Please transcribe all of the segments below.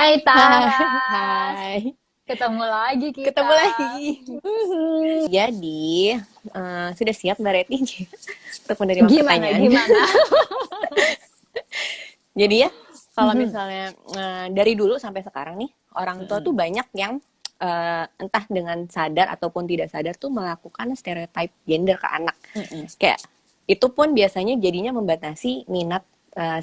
Hai Tara, Hai, ketemu lagi ketemu kita. lagi. Jadi, sudah siap Mbak Reti untuk menerima Gimana, pertanyaan? gimana? Jadi ya, kalau misalnya dari dulu sampai sekarang nih, orang tua tuh banyak yang entah dengan sadar ataupun tidak sadar tuh melakukan stereotype gender ke anak. Kayak itu pun biasanya jadinya membatasi minat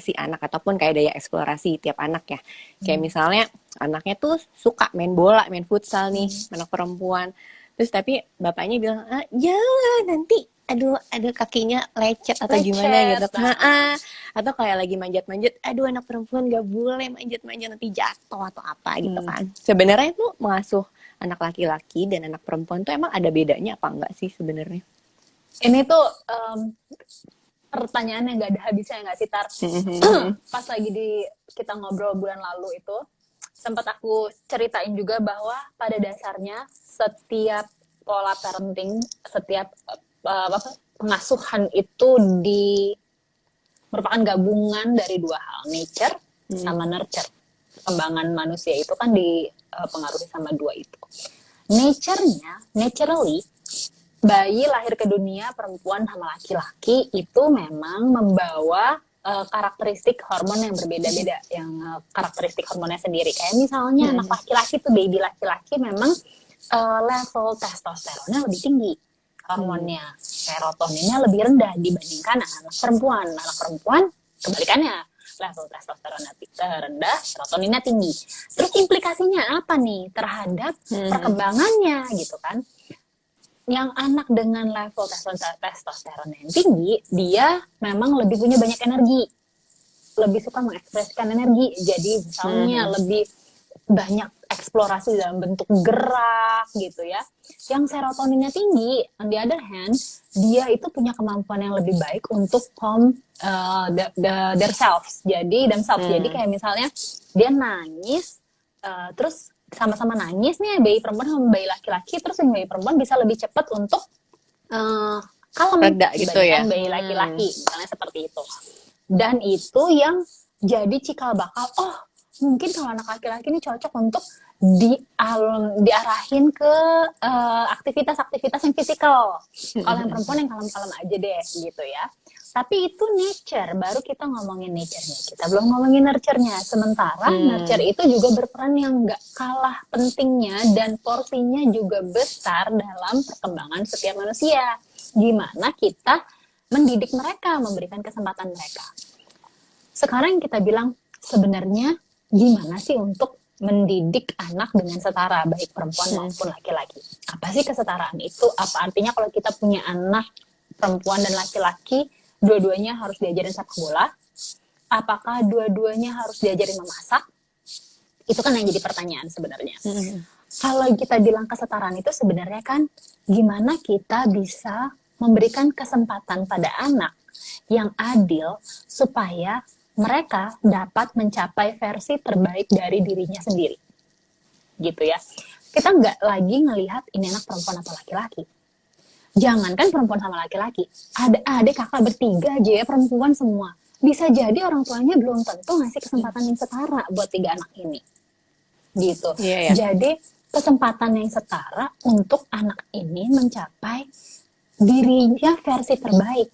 si anak ataupun kayak daya eksplorasi tiap anak ya. Kayak misalnya anaknya tuh suka main bola, main futsal nih, anak perempuan. Terus tapi bapaknya bilang, jangan nanti aduh kakinya lecet atau gimana gitu. Lecet. Atau kayak lagi manjat-manjat, aduh anak perempuan gak boleh manjat-manjat nanti jatuh atau apa gitu kan. Sebenarnya itu mengasuh anak laki-laki dan anak perempuan tuh emang ada bedanya apa enggak sih sebenarnya? Ini tuh pertanyaan yang gak ada habisnya nggak sih Tar? Pas lagi kita ngobrol bulan lalu itu, sempat aku ceritain juga bahwa pada dasarnya setiap pola parenting, setiap pengasuhan itu merupakan gabungan dari dua hal, nature sama nurture. Perkembangan manusia itu kan dipengaruhi sama dua itu. Naturally, bayi lahir ke dunia perempuan sama laki-laki itu memang membawa karakteristik hormon yang berbeda-beda, yang karakteristik hormonnya sendiri. Kayak misalnya anak laki-laki tuh, baby laki-laki memang level testosteronnya lebih tinggi, hormonnya serotoninnya lebih rendah dibandingkan anak perempuan. Anak perempuan kebalikannya, level testosteronnya rendah, serotoninnya tinggi. Terus implikasinya apa nih terhadap perkembangannya gitu kan? Yang anak dengan level testosteron yang tinggi, dia memang lebih punya banyak energi, lebih suka mengekspresikan energi. Jadi misalnya lebih banyak eksplorasi dalam bentuk gerak gitu ya. Yang serotoninnya tinggi, on the other hand, dia itu punya kemampuan yang lebih baik untuk themselves. Jadi kayak misalnya dia nangis, terus sama-sama nangis nih bayi perempuan sama bayi laki-laki, terus yang bayi perempuan bisa lebih cepat untuk kalem Reda gitu ya. dibandingkan bayi laki-laki, misalnya seperti itu. Dan itu yang jadi cikal bakal, mungkin kalau anak laki-laki ini cocok untuk diarahin ke aktivitas-aktivitas yang fisikal. Kalau yang perempuan yang kalem-kalem aja deh gitu ya. Tapi itu nature, baru kita ngomongin nature-nya. Kita belum ngomongin nurture-nya. Sementara nurture itu juga berperan yang gak kalah pentingnya dan porsinya juga besar dalam perkembangan setiap manusia. Gimana kita mendidik mereka, memberikan kesempatan mereka. Sekarang kita bilang, sebenarnya gimana sih untuk mendidik anak dengan setara, baik perempuan maupun laki-laki? Apa sih kesetaraan itu? Apa artinya kalau kita punya anak perempuan dan laki-laki, dua-duanya harus diajarin sepak bola? Apakah dua-duanya harus diajarin memasak? Itu kan yang jadi pertanyaan sebenarnya. Kalau kita bilang kesetaraan itu sebenarnya kan gimana kita bisa memberikan kesempatan pada anak yang adil supaya mereka dapat mencapai versi terbaik dari dirinya sendiri. Gitu ya. Kita nggak lagi ngelihat ini anak perempuan atau laki-laki. Jangankan perempuan sama laki-laki, ada adik kakak bertiga aja ya perempuan semua. Bisa jadi orang tuanya belum tentu ngasih kesempatan yang setara buat 3 anak ini. Gitu. Jadi kesempatan yang setara untuk anak ini mencapai dirinya versi terbaik.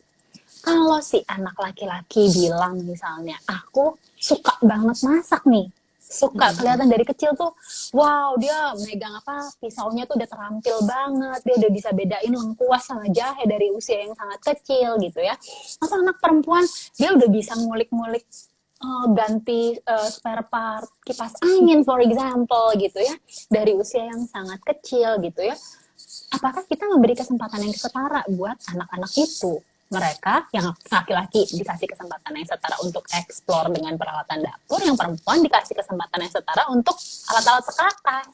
Kalau si anak laki-laki bilang misalnya, aku suka banget masak nih, suka kelihatan dari kecil tuh, wow dia megang pisaunya tuh udah terampil banget, dia udah bisa bedain lengkuas sama jahe dari usia yang sangat kecil gitu ya. Atau anak perempuan, dia udah bisa ngulik-ngulik ganti spare part kipas angin for example gitu ya, dari usia yang sangat kecil gitu ya. Apakah kita memberi kesempatan yang setara buat anak-anak itu? Mereka yang laki-laki dikasih kesempatan yang setara untuk eksplor dengan peralatan dapur, yang perempuan dikasih kesempatan yang setara untuk alat-alat perkakas.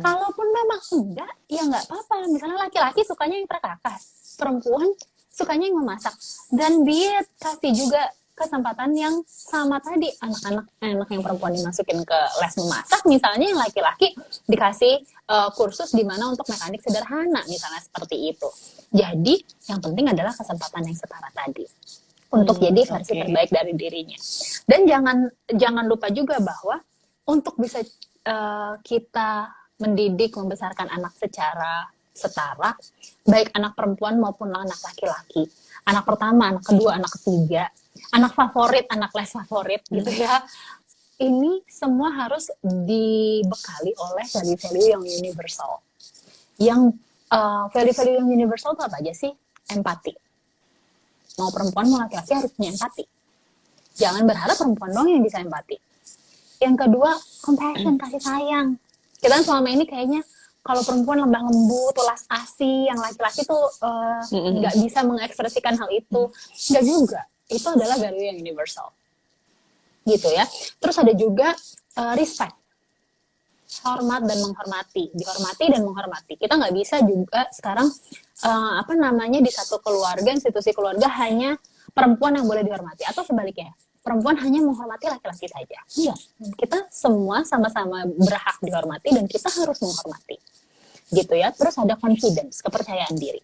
Kalaupun memang enggak, ya nggak apa-apa. Misalnya laki-laki sukanya yang perkakas, perempuan sukanya yang memasak, dan dia kasih juga kesempatan yang sama tadi. Anak yang perempuan dimasukin ke les memasak, misalnya yang laki-laki dikasih kursus di mana untuk mekanik sederhana, misalnya seperti itu. Jadi yang penting adalah kesempatan yang setara tadi untuk jadi versi terbaik dari dirinya. Dan jangan lupa juga bahwa untuk bisa kita mendidik, membesarkan anak secara setara, baik anak perempuan maupun anak laki-laki. Anak pertama, anak kedua, anak ketiga, anak favorit, anak less favorit gitu ya. Ini semua harus dibekali oleh value-value yang universal. Yang value-value yang universal itu apa aja sih? Empati. Mau perempuan mau laki-laki harus punya empati. Jangan berharap perempuan dong yang bisa empati. Yang kedua, compassion, kasih sayang. Kita selama ini kayaknya kalau perempuan lembah lembut, welas asih, yang laki-laki tuh nggak bisa mengekspresikan hal itu. Nggak juga. Itu adalah value yang universal. Gitu ya. Terus ada juga respect. Hormat dan menghormati. Dihormati dan menghormati. Kita nggak bisa juga sekarang di satu keluarga, institusi keluarga hanya perempuan yang boleh dihormati. Atau sebaliknya, perempuan hanya menghormati laki-laki saja. Iya, kita semua sama-sama berhak dihormati dan kita harus menghormati. Gitu ya. Terus ada confidence, kepercayaan diri.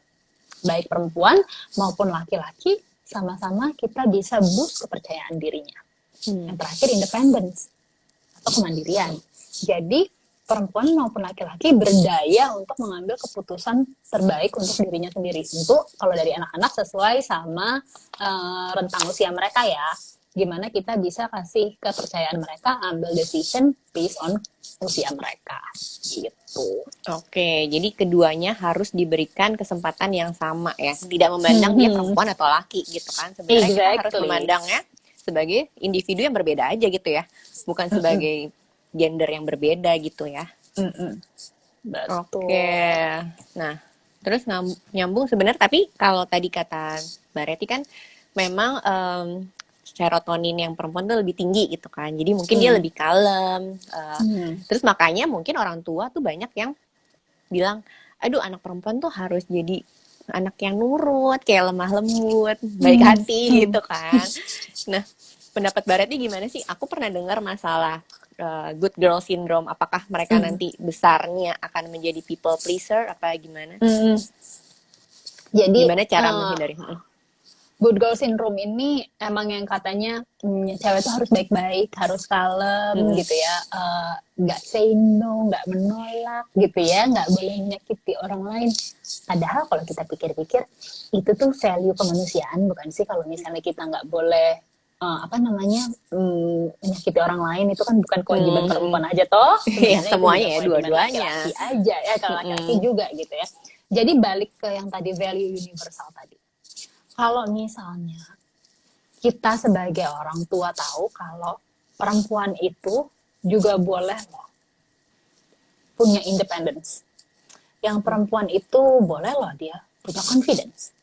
Baik perempuan maupun laki-laki, sama-sama kita bisa boost kepercayaan dirinya. Yang terakhir, independence atau kemandirian. Jadi, perempuan maupun laki-laki berdaya untuk mengambil keputusan terbaik untuk dirinya sendiri. Tentu kalau dari anak-anak sesuai sama rentang usia mereka ya. Gimana kita bisa kasih kepercayaan mereka ambil decision based on usia mereka gitu. Oke, jadi keduanya harus diberikan kesempatan yang sama ya, tidak memandang dia perempuan atau laki gitu kan. Sebenarnya kita harus memandangnya sebagai individu yang berbeda aja gitu ya, bukan sebagai gender yang berbeda gitu ya. Oke, nah terus nyambung sebenarnya, tapi kalau tadi kata Mbak Reti kan memang serotonin yang perempuan tuh lebih tinggi gitu kan, jadi mungkin dia lebih kalem, terus makanya mungkin orang tua tuh banyak yang bilang, aduh anak perempuan tuh harus jadi anak yang nurut, kayak lemah lembut, baik hati gitu kan. Nah, pendapat Mbak Reti gimana sih? Aku pernah dengar masalah good girl syndrome, apakah mereka nanti besarnya akan menjadi people pleaser apa gimana? Jadi gimana cara menghindari? Good girl syndrome ini emang yang katanya cewek itu harus baik-baik, harus kalem gitu ya, nggak say no, nggak menolak gitu ya, nggak boleh menyakiti orang lain. Padahal kalau kita pikir-pikir itu tuh value kemanusiaan bukan sih? Kalau misalnya kita nggak boleh menyakiti orang lain, itu kan bukan kewajiban perempuan aja toh, semuanya ya, dua-duanya laki-laki aja ya, kalau laki-laki juga gitu ya. Jadi balik ke yang tadi, value universal tadi. Kalau misalnya kita sebagai orang tua tahu kalau perempuan itu juga boleh loh punya independence. Yang perempuan itu boleh loh dia punya confidence.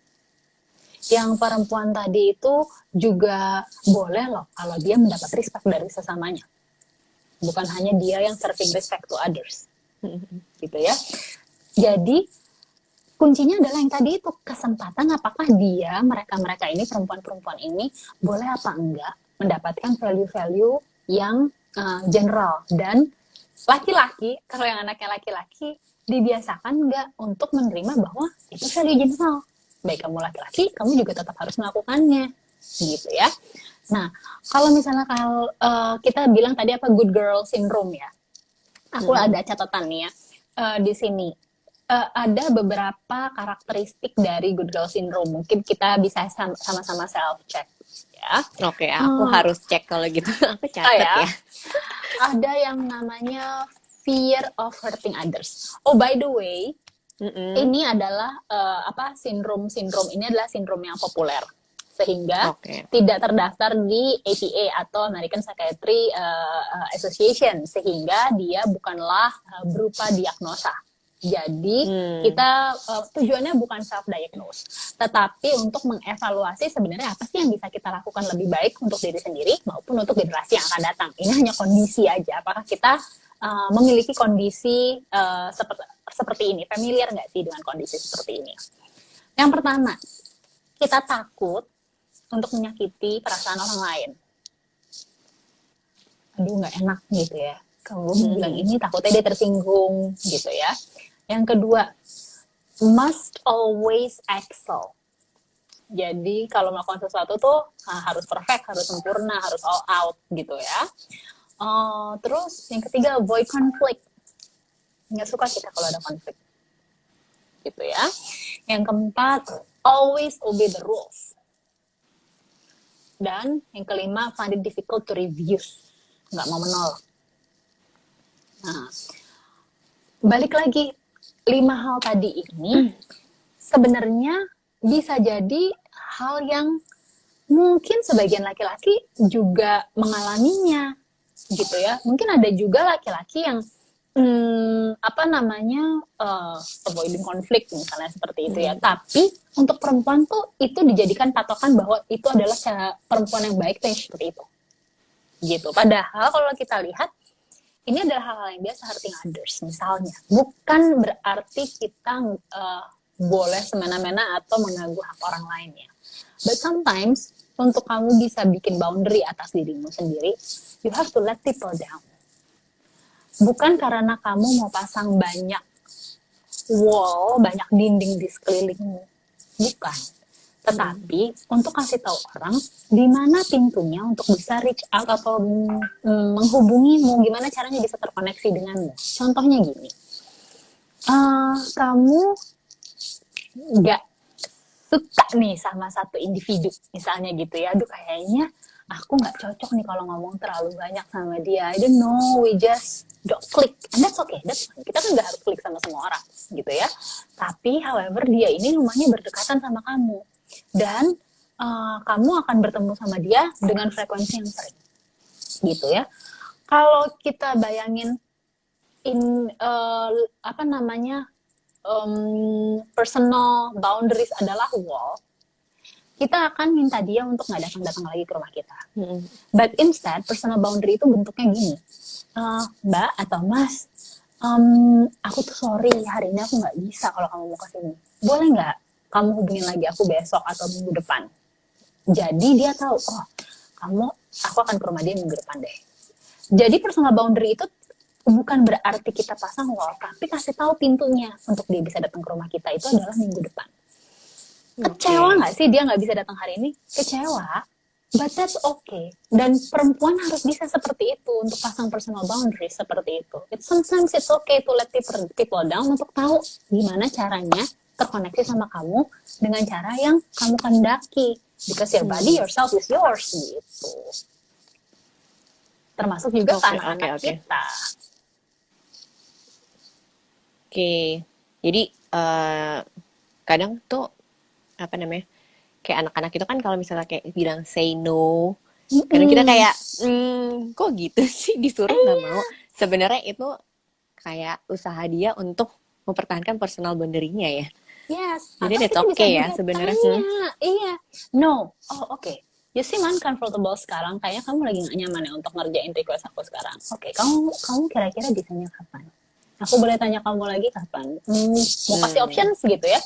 Yang perempuan tadi itu juga boleh loh kalau dia mendapat respect dari sesamanya. Bukan hanya dia yang serving respect to others. Gitu ya. Jadi kuncinya adalah yang tadi itu, kesempatan apakah mereka ini, perempuan-perempuan ini boleh apa enggak mendapatkan value-value yang general. Dan laki-laki, kalau yang anaknya laki-laki, dibiasakan enggak untuk menerima bahwa itu value general. Baik kamu laki-laki, kamu juga tetap harus melakukannya. Gitu ya. Nah, kalau misalnya kita bilang tadi good girl syndrome ya. Aku ada catatan nih ya di sini. Ada beberapa karakteristik dari good girl syndrome. Mungkin kita bisa sama-sama self check ya. Oke, aku harus cek kalau gitu. Aku catat ya. Ada yang namanya fear of hurting others. Oh, by the way, ini adalah sindrom ini adalah sindrom yang populer, sehingga tidak terdaftar di APA atau American Psychiatry Association, sehingga dia bukanlah berupa diagnosa. Jadi kita tujuannya bukan self-diagnose, tetapi untuk mengevaluasi sebenarnya apa sih yang bisa kita lakukan lebih baik untuk diri sendiri maupun untuk generasi yang akan datang. Ini hanya kondisi aja, apakah kita memiliki kondisi seperti ini, familiar nggak sih dengan kondisi seperti ini. Yang pertama, kita takut untuk menyakiti perasaan orang lain. Aduh, nggak enak gitu ya, kamu bilang ini takutnya dia tersinggung gitu ya. Yang kedua, must always excel. Jadi kalau melakukan sesuatu tuh harus perfect, harus sempurna, harus all out gitu ya. Terus yang ketiga, avoid conflict. Nggak suka kita kalau ada konflik, gitu ya. Yang keempat, always obey the rules. Dan yang kelima, find it difficult to refuse. Nggak mau menolak. Nah, balik lagi, 5 hal tadi ini sebenarnya bisa jadi hal yang mungkin sebagian laki-laki juga mengalaminya, gitu ya. Mungkin ada juga laki-laki yang avoiding konflik misalnya seperti itu ya. Tapi untuk perempuan tuh itu dijadikan patokan bahwa itu adalah perempuan yang baik tuh yang seperti itu, gitu. Padahal kalau kita lihat ini adalah hal-hal yang biasa, hurting others misalnya. Bukan berarti kita boleh semena-mena atau mengganggu hak orang lain ya. But sometimes untuk kamu bisa bikin boundary atas dirimu sendiri, you have to let people down. Bukan karena kamu mau pasang banyak wall, banyak dinding di sekelilingmu. Bukan. Tetapi untuk kasih tahu orang di mana pintunya untuk bisa reach out atau menghubungimu, gimana caranya bisa terkoneksi denganmu. Contohnya gini, kamu nggak suka nih sama satu individu, misalnya gitu ya. Aduh, kayaknya aku nggak cocok nih kalau ngomong terlalu banyak sama dia. I don't know, we just don't click. And that's okay, that's fine. Kita kan nggak harus klik sama semua orang, gitu ya. Tapi, however, dia ini rumahnya berdekatan sama kamu. Dan kamu akan bertemu sama dia dengan frekuensi yang sering, gitu ya. Kalau kita bayangin personal boundaries adalah wall, kita akan minta dia untuk nggak datang-datang lagi ke rumah kita. But instead, personal boundary itu bentuknya gini, Mbak atau Mas, aku tuh sorry, hari ini aku nggak bisa kalau kamu mau kesini. Boleh nggak kamu hubungin lagi aku besok atau minggu depan? Jadi dia tahu, aku akan ke rumah dia minggu depan deh. Jadi personal boundary itu bukan berarti kita pasang wall, tapi kasih tahu pintunya untuk dia bisa datang ke rumah kita itu adalah minggu depan. Kecewa nggak sih dia nggak bisa datang hari ini? Kecewa, but that's okay. Dan perempuan harus bisa seperti itu untuk pasang personal boundaries seperti itu. Sometimes it's okay to let people down untuk tahu gimana caranya terkoneksi sama kamu dengan cara yang kamu kehendaki. Because your body, yourself is yours, gitu. Termasuk juga anak-anak kita. Jadi kadang tuh kayak anak-anak itu kan kalau misalnya kayak bilang say no, karena kita kayak kok gitu sih disuruh nggak mau. Sebenarnya itu kayak usaha dia untuk mempertahankan personal boundary-nya ya. Yes. Jadi it's okay ya sebenarnya. Iya. No. Okay. You seem uncomfortable sekarang. Kayaknya kamu lagi gak nyaman ya untuk ngerjain request aku sekarang. Oke. Kamu kira-kira bisanya kapan? Aku boleh tanya kamu lagi kapan? Mau kasih options gitu ya?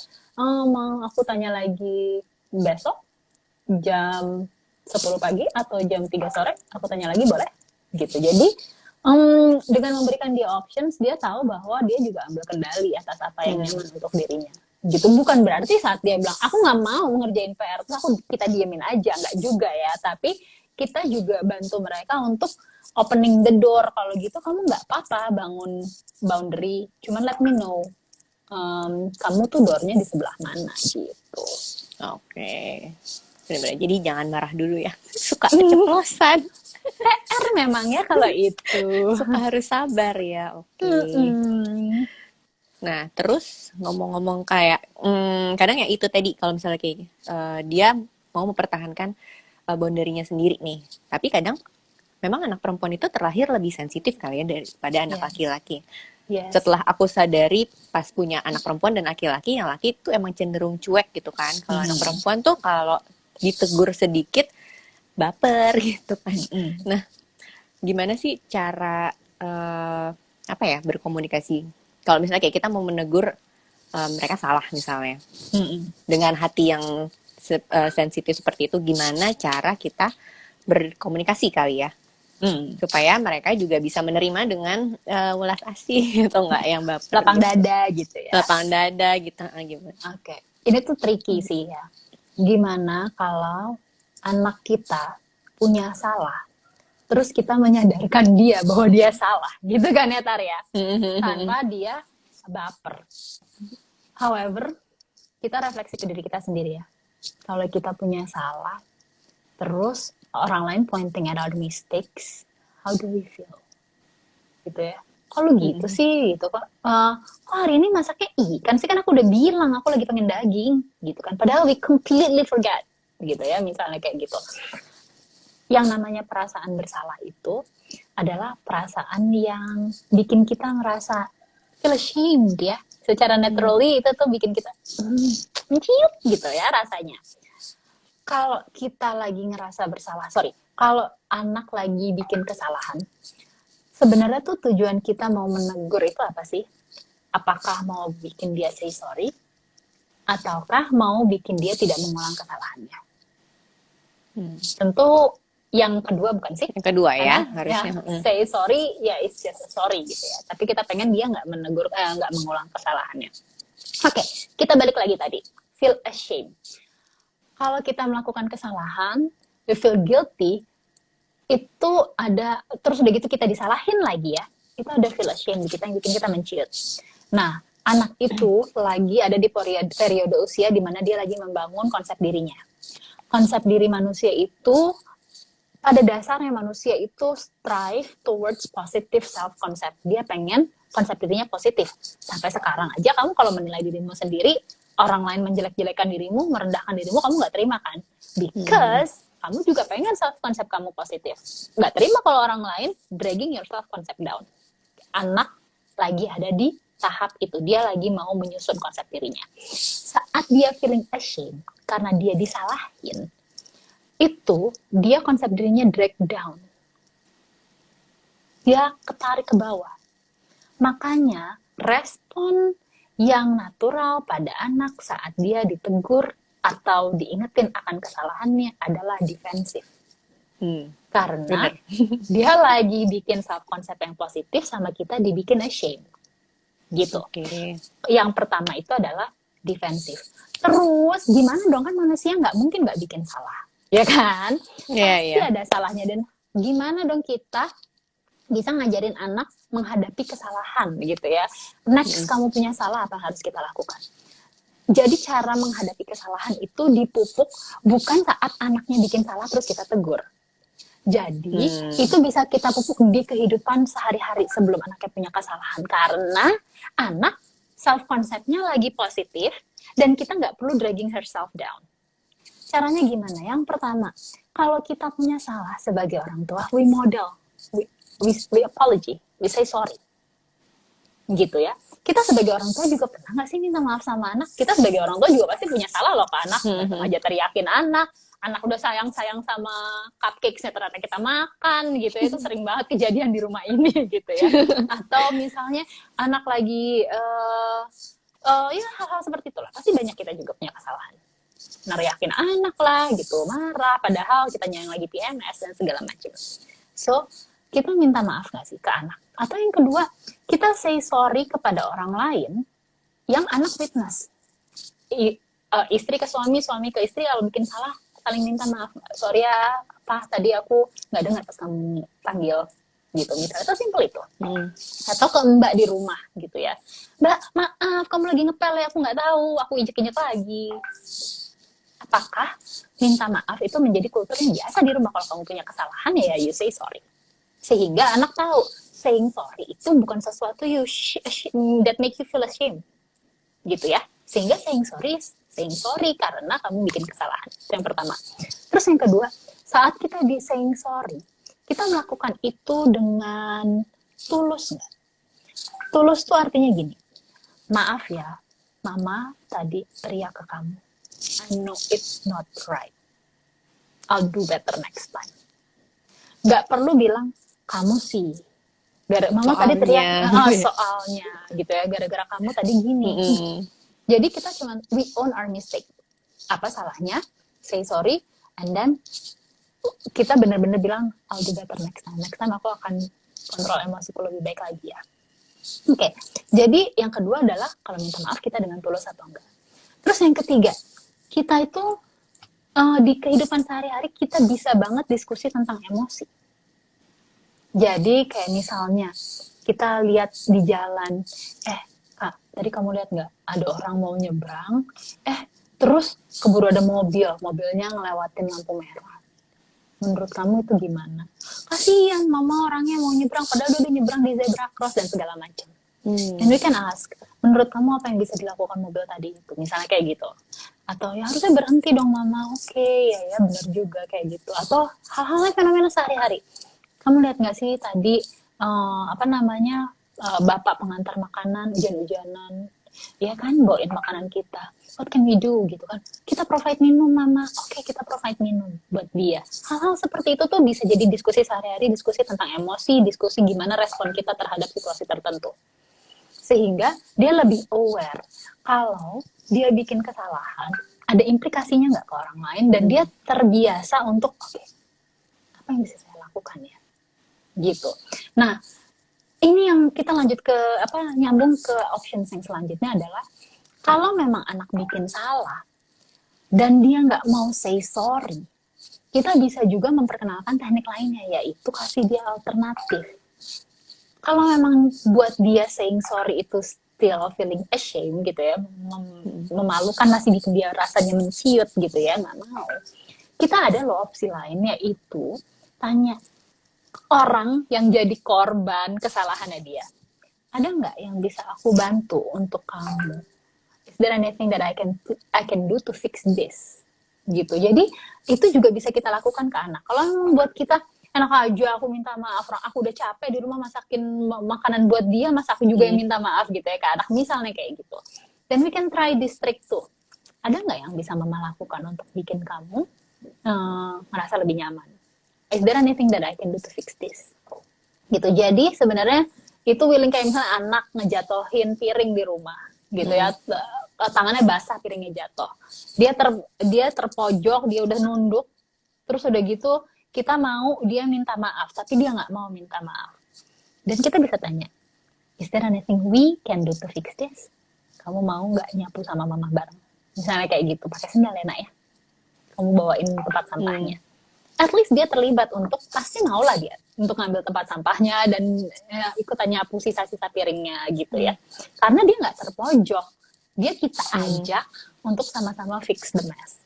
Mau aku tanya lagi besok jam 10 pagi atau jam 3 sore? Aku tanya lagi boleh? Gitu. Jadi dengan memberikan dia options, dia tahu bahwa dia juga ambil kendali atas apa yang nyaman untuk dirinya. Gitu. Bukan berarti saat dia bilang aku nggak mau ngerjain PR terus kita diemin aja, nggak juga ya. Tapi kita juga bantu mereka untuk opening the door. Kalau gitu kamu nggak apa-apa bangun boundary, cuman let me know kamu tuh doornya di sebelah mana gitu. Oke. Benar-benar. Jadi jangan marah dulu ya. Suka keceplosan. PR memang ya kalau itu. Suka harus sabar ya. Oke. Nah, terus ngomong-ngomong kayak kadang ya itu tadi kalau misalnya kayak dia mau mempertahankan boundary-nya sendiri nih. Tapi kadang memang anak perempuan itu terlahir lebih sensitif kali ya daripada anak laki-laki. Yes. Setelah aku sadari pas punya anak perempuan dan laki-laki, yang laki itu emang cenderung cuek gitu kan. Kalau anak perempuan tuh kalau ditegur sedikit baper gitu kan. Nah, gimana sih cara berkomunikasi? Kalau misalnya kayak kita mau menegur mereka salah misalnya, dengan hati yang sensitif seperti itu, gimana cara kita berkomunikasi kali ya, supaya mereka juga bisa menerima dengan welas asih atau enggak yang baper, lapang gitu. Dada gitu ya. Lapang dada gitu, gimana? Oke. Ini tuh tricky sih ya. Gimana kalau anak kita punya salah, terus kita menyadarkan dia bahwa dia salah, gitu kan ya Tar ya, tanpa dia baper. However, kita refleksi ke diri kita sendiri ya. Kalau kita punya salah, terus orang lain pointing at our mistakes, how do we feel? Gitu ya. Kalau gitu sih, gitu kok. Kok hari ini masaknya ikan sih, kan aku udah bilang aku lagi pengen daging, gitu kan. Padahal we completely forget, gitu ya, misalnya kayak gitu. Yang namanya perasaan bersalah itu adalah perasaan yang bikin kita ngerasa feel ashamed ya. Secara naturally itu tuh bikin kita menciut gitu ya rasanya. Kalau kita lagi ngerasa bersalah, kalau anak lagi bikin kesalahan, sebenarnya tuh tujuan kita mau menegur itu apa sih? Apakah mau bikin dia say sorry? Ataukah mau bikin dia tidak mengulang kesalahannya? Tentu yang kedua bukan sih? Yang kedua ya, karena harusnya. say sorry, ya it's just a sorry gitu ya. Tapi kita pengen dia nggak menegur, nggak mengulang kesalahannya. Oke, kita balik lagi tadi. Feel ashamed. Kalau kita melakukan kesalahan, we feel guilty, itu ada, terus udah gitu kita disalahin lagi ya, itu ada feel ashamed kita yang bikin kita menciut. Nah, anak itu lagi ada di periode usia di mana dia lagi membangun konsep dirinya. Konsep diri manusia itu, pada dasarnya manusia itu strive towards positive self-concept. Dia pengen konsep dirinya positif. Sampai sekarang aja kamu kalau menilai dirimu sendiri, orang lain menjelek-jelekan dirimu, merendahkan dirimu, kamu nggak terima kan? Because kamu juga pengen self-concept kamu positif. Nggak terima kalau orang lain dragging your self-concept down. Anak lagi ada di tahap itu. Dia lagi mau menyusun konsep dirinya. Saat dia feeling ashamed, karena dia disalahin, itu dia konsep dirinya drag down. Dia ketarik ke bawah. Makanya respon yang natural pada anak saat dia ditegur atau diingetin akan kesalahannya adalah defensif. Karena dia lagi bikin self-concept yang positif sama kita dibikin ashamed. Gitu. Yang pertama itu adalah defensif. Terus gimana dong, kan manusia nggak mungkin nggak bikin salah. Ya kan? Pasti ada salahnya. Dan gimana dong kita bisa ngajarin anak menghadapi kesalahan gitu ya. Next kamu punya salah, apa harus kita lakukan? Jadi cara menghadapi kesalahan itu dipupuk bukan saat anaknya bikin salah terus kita tegur. Jadi itu bisa kita pupuk di kehidupan sehari-hari sebelum anaknya punya kesalahan. Karena anak self-concept-nya lagi positif dan kita nggak perlu dragging herself down. Caranya gimana? Yang pertama, kalau kita punya salah sebagai orang tua, we model, we apology, we say sorry. Gitu ya. Kita sebagai orang tua juga pernah nggak sih minta maaf sama anak? Kita sebagai orang tua juga pasti punya salah loh ke anak. Aja teriakin anak udah sayang-sayang sama cupcakes-nya ternyata kita makan gitu ya. Itu sering banget kejadian di rumah ini gitu ya. Atau misalnya anak lagi ya hal-hal seperti itulah. Pasti banyak kita juga punya kesalahan. Neriakin anak lah gitu, marah padahal kitanya yang lagi PMS dan segala macam. So, kita minta maaf gak sih ke anak? Atau yang kedua, kita say sorry kepada orang lain yang anak witness. Istri ke suami, suami ke istri kalau bikin salah, saling minta maaf. Sorry ya, tadi aku gak dengar pas kamu panggil gitu. Misalnya itu simple itu. Atau ke mbak di rumah gitu ya. Mbak, maaf kamu lagi ngepel ya, aku gak tahu, aku injek-injek lagi. Apakah minta maaf itu menjadi kultur yang biasa di rumah? Kalau kamu punya kesalahan ya you say sorry. Sehingga anak tahu saying sorry itu bukan sesuatu that make you feel ashamed. Gitu ya. Sehingga saying sorry karena kamu bikin kesalahan. Itu yang pertama. Terus yang kedua, saat kita di saying sorry, kita melakukan itu dengan tulus nggak? Tulus tuh artinya gini. Maaf ya, mama tadi teriak ke kamu. I know it's not right. I'll do better next time. Gak perlu bilang, kamu sih. Mama tadi teriak, soalnya. Gitu ya, gara-gara kamu tadi gini. Jadi kita cuma, we own our mistake. Apa salahnya? Say sorry. And then, kita benar-benar bilang, I'll do better next time. Next time aku akan kontrol emosiku lebih baik lagi ya. Oke. Jadi, yang kedua adalah, kalau minta maaf kita dengan tulus atau enggak. Terus yang ketiga, kita itu di kehidupan sehari-hari kita bisa banget diskusi tentang emosi. Jadi kayak misalnya kita lihat di jalan, Kak, tadi kamu lihat nggak ada orang mau nyebrang, terus keburu ada mobilnya ngelewatin lampu merah. Menurut kamu itu gimana? Kasihan mama orangnya mau nyebrang, padahal dia udah nyebrang di zebra cross dan segala macam. And we can ask, menurut kamu apa yang bisa dilakukan mobil tadi itu? Misalnya kayak gitu. Atau ya harusnya berhenti dong mama, oke, ya benar juga kayak gitu. Atau hal-hal fenomena sehari-hari. Kamu lihat nggak sih tadi bapak pengantar makanan hujan-hujanan, ya kan, bawain makanan kita. What can we do gitu kan? Kita provide minum mama, oke, kita provide minum buat dia. Hal-hal seperti itu tuh bisa jadi diskusi sehari-hari, diskusi tentang emosi, diskusi gimana respon kita terhadap situasi tertentu. Sehingga dia lebih aware kalau dia bikin kesalahan, ada implikasinya nggak ke orang lain, dan dia terbiasa untuk oke, apa yang bisa saya lakukan ya? Gitu. Nah, ini yang kita lanjut ke nyambung ke options yang selanjutnya adalah kalau memang anak bikin salah dan dia nggak mau say sorry, kita bisa juga memperkenalkan teknik lainnya, yaitu kasih dia alternatif. Kalau memang buat dia saying sorry itu still feeling ashamed gitu ya, memalukan, masih bikin dia rasanya menciut gitu ya, nggak mau. Kita ada loh opsi lain, yaitu tanya orang yang jadi korban kesalahannya dia, ada nggak yang bisa aku bantu untuk kamu? Is there anything that I can do to fix this? Gitu. Jadi itu juga bisa kita lakukan ke anak. Kalau membuat kita enak aja aku minta maaf, aku udah capek di rumah masakin makanan buat dia, masa aku juga yang minta maaf gitu ya ke anak, misalnya kayak gitu. Then we can try this trick tuh. Ada nggak yang bisa mama lakukan untuk bikin kamu merasa lebih nyaman? Is there anything that I can do to fix this? Gitu. Jadi sebenarnya itu willing, kayak misalnya anak ngejatohin piring di rumah gitu ya, tangannya basah, piringnya jatuh, dia terpojok, dia udah nunduk, terus udah gitu kita mau dia minta maaf tapi dia nggak mau minta maaf, dan kita bisa tanya, is there anything we can do to fix this? Kamu mau nggak nyapu sama mama bareng, misalnya kayak gitu, pakai sendal ya nak ya, kamu bawain tempat sampahnya. At least dia terlibat, untuk pasti mau lah dia untuk ngambil tempat sampahnya dan ikutan nyapu sisa-sisa piringnya gitu ya. Karena dia nggak terpojok, dia kita ajak untuk sama-sama fix the mess.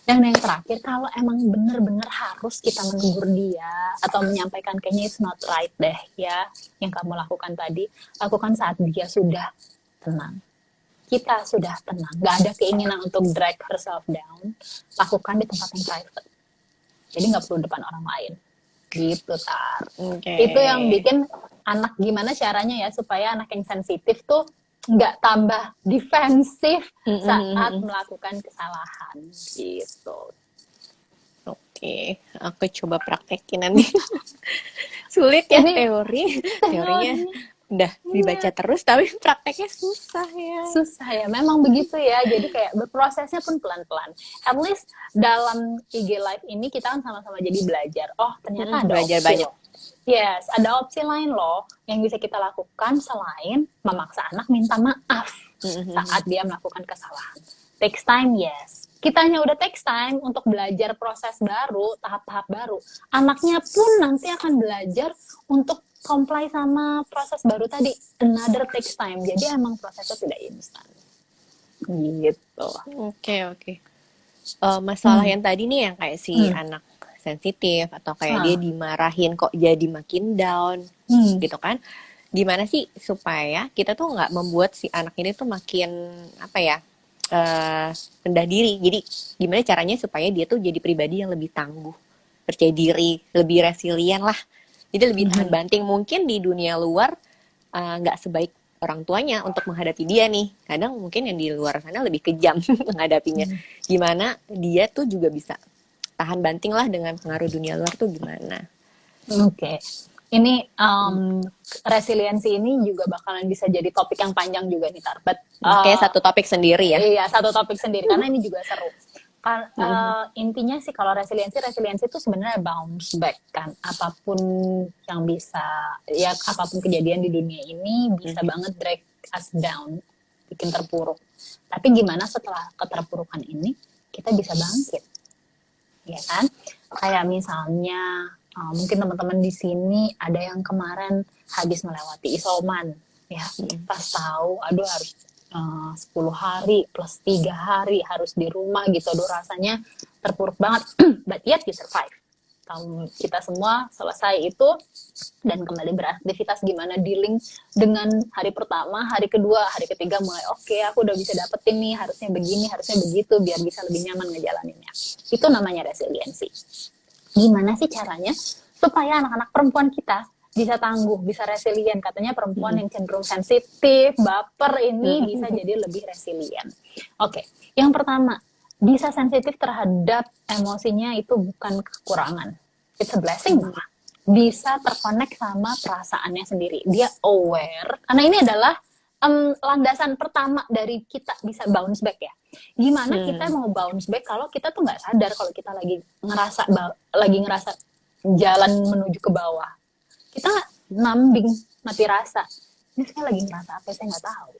Dan yang terakhir, kalau emang bener-bener harus kita menegur dia atau menyampaikan kayaknya it's not right deh ya, yang kamu lakukan tadi, lakukan saat dia sudah tenang. Kita sudah tenang, nggak ada keinginan untuk drag herself down, lakukan di tempat yang private. Jadi nggak perlu depan orang lain. Gitu, Tar. Okay. Itu yang bikin anak, gimana caranya ya supaya anak yang sensitif tuh nggak tambah defensif saat melakukan kesalahan. Gitu. Oke, aku coba praktekin nanti. Sulit ya teorinya. Udah dibaca terus tapi prakteknya susah ya. Memang begitu ya. Jadi kayak berprosesnya pun pelan-pelan. At least dalam IG Live ini kita kan sama-sama jadi belajar. Oh, ternyata ada belajar opsi banyak. loh. Yes, ada opsi lain loh yang bisa kita lakukan selain memaksa anak minta maaf saat dia melakukan kesalahan. Takes time, yes. Kitanya udah takes time untuk belajar proses baru, tahap-tahap baru. Anaknya pun nanti akan belajar untuk comply sama proses baru tadi, another takes time. Jadi emang prosesnya tidak instan. Gitu. Oke. Masalah yang tadi nih yang kayak si anak sensitif atau kayak dia dimarahin kok jadi makin down, gitu kan? Gimana sih supaya kita tuh nggak membuat si anak ini tuh makin rendah diri? Jadi gimana caranya supaya dia tuh jadi pribadi yang lebih tangguh, percaya diri, lebih resilient lah. Jadi lebih tahan banting. Mungkin di dunia luar nggak sebaik orang tuanya untuk menghadapi dia nih. Kadang mungkin yang di luar sana lebih kejam menghadapinya. Gimana dia tuh juga bisa tahan banting lah dengan pengaruh dunia luar tuh gimana? Oke. Ini resiliensi ini juga bakalan bisa jadi topik yang panjang juga nih, Tar. Kayak satu topik sendiri ya? Iya, satu topik sendiri. Karena ini juga seru. Intinya sih kalau resiliensi itu sebenarnya bounce back kan, apapun yang bisa ya, apapun kejadian di dunia ini bisa banget drag us down, bikin terpuruk. Tapi gimana setelah keterpurukan ini kita bisa bangkit, ya kan? Kayak misalnya Mungkin teman-teman di sini ada yang kemarin habis melewati isoman, ya. Pas tahu, aduh harus 10 hari plus 3 hari harus di rumah gitu. Aduh rasanya terpuruk banget. But yet you survive. Kita semua selesai itu dan kembali beraktivitas, gimana dealing dengan hari pertama, hari kedua, hari ketiga mulai oke, aku udah bisa dapetin nih, harusnya begini, harusnya begitu, biar bisa lebih nyaman ngejalaninnya. Itu namanya resiliensi. Gimana sih caranya supaya anak-anak perempuan kita bisa tangguh, bisa resilient? Katanya perempuan yang cenderung sensitif, baper ini bisa jadi lebih resilient. Oke, yang pertama, bisa sensitif terhadap emosinya itu bukan kekurangan. It's a blessing malah. Bisa terkonek sama perasaannya sendiri. Dia aware, karena ini adalah landasan pertama dari kita bisa bounce back ya. Gimana kita mau bounce back kalau kita tuh nggak sadar kalau kita lagi ngerasa jalan menuju ke bawah. Kita numbing, mati rasa. Ini saya lagi ngerasa apa, saya nggak tahu.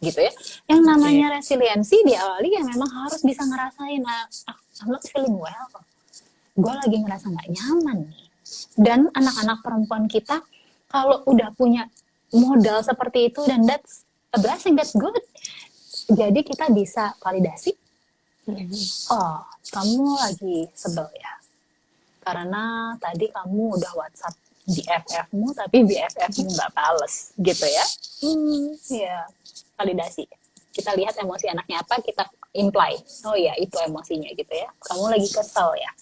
Gitu ya. Yang namanya resiliensi diawali yang memang harus bisa ngerasain, I'm not feeling well. Gue lagi ngerasa nggak nyaman nih. Dan anak-anak perempuan kita kalau udah punya modal seperti itu, dan that's a blessing, that's good. Jadi kita bisa validasi. Oh, kamu lagi sebel ya. Karena tadi kamu udah WhatsApp BFF-mu, tapi BFF-mu nggak bales, gitu ya. Ya, validasi. Kita lihat emosi anaknya apa, kita imply. Oh ya, itu emosinya gitu ya. Kamu lagi kesel ya.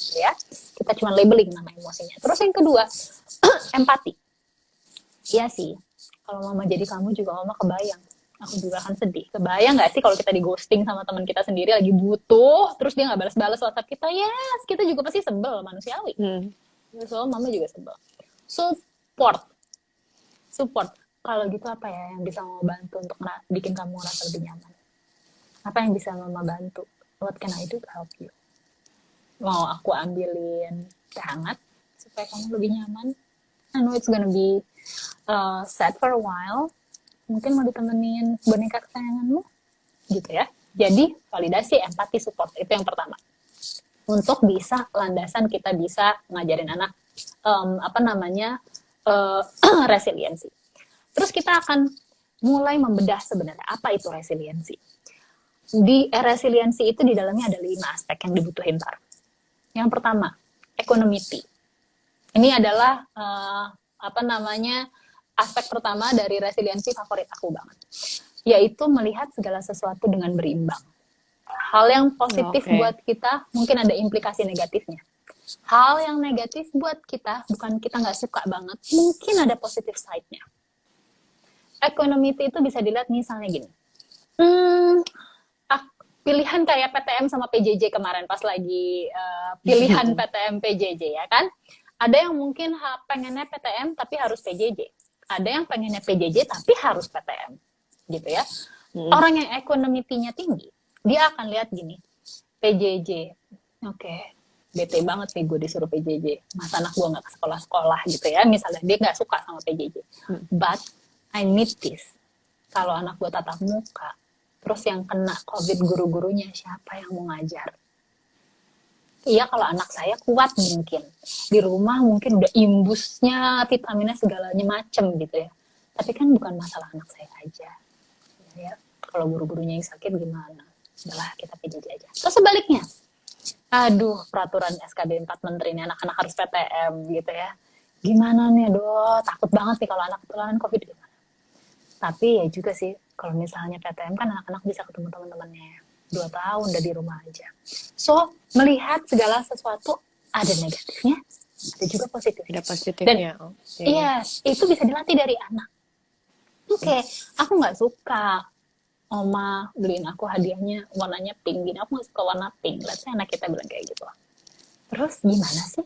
Ya, kita cuma labeling nama emosinya. Terus yang kedua, empati. Iya sih, kalau mama jadi kamu juga mama kebayang. Aku juga akan sedih. Kebayang nggak sih kalau kita di ghosting sama teman kita sendiri lagi butuh, terus dia nggak balas-balas WhatsApp kita? Yes, kita juga pasti sebel, manusiawi. So, mama juga sebel. Support. Kalau gitu apa ya yang bisa mama bantu untuk bikin kamu merasa lebih nyaman? Apa yang bisa mama bantu? What can I do to help you? Mau aku ambilin teh hangat supaya kamu lebih nyaman? I know it's gonna be sad for a while. Mungkin mau ditemenin boneka kesayanganmu, gitu ya. Jadi validasi, empati, support itu yang pertama. Untuk bisa landasan kita bisa ngajarin anak resiliensi. Terus kita akan mulai membedah sebenarnya apa itu resiliensi. Di resiliensi itu di dalamnya ada 5 aspek yang dibutuhin, Tar. Yang pertama, equanimity. Ini adalah aspek pertama dari resiliensi favorit aku banget, yaitu melihat segala sesuatu dengan berimbang. Hal yang positif buat kita mungkin ada implikasi negatifnya. Hal yang negatif buat kita, bukan kita nggak suka banget, mungkin ada positif side-nya. Equanimity itu bisa dilihat misalnya gini, pilihan kayak PTM sama PJJ kemarin pas lagi pilihan PTM PJJ ya kan, ada yang mungkin pengennya PTM tapi harus PJJ. Ada yang pengennya PJJ tapi harus PTM, gitu ya. Orang yang equanimity-nya tinggi, dia akan lihat gini, PJJ, oke, bete banget nih gue disuruh PJJ, masa anak gue nggak ke sekolah-sekolah gitu ya, misalnya dia nggak suka sama PJJ, but I need this. Kalau anak gue tatap muka, terus yang kena COVID guru-gurunya siapa yang mau ngajar? Iya, kalau anak saya kuat mungkin. Di rumah mungkin udah imbusnya, vitaminnya segalanya macem gitu ya. Tapi kan bukan masalah anak saya aja. Ya, kalau guru-gurunya yang sakit gimana? Udahlah, kita PJJ aja. Terus sebaliknya, aduh peraturan SKB 4 Menteri ini anak-anak harus PTM gitu ya. Gimana nih, takut banget nih kalau anak ketularan COVID gimana? Tapi ya juga sih, kalau misalnya PTM kan anak-anak bisa ketemu teman-temannya. 2 tahun udah di rumah aja. So, melihat segala sesuatu ada negatifnya, ada juga positifnya. Ada positifnya. Dan iya, itu bisa dilatih dari anak. Oke, aku nggak suka Oma beliin aku hadiahnya warnanya pink, gini aku nggak suka warna pink. Let's say anak kita bilang kayak gitu. Terus gimana sih?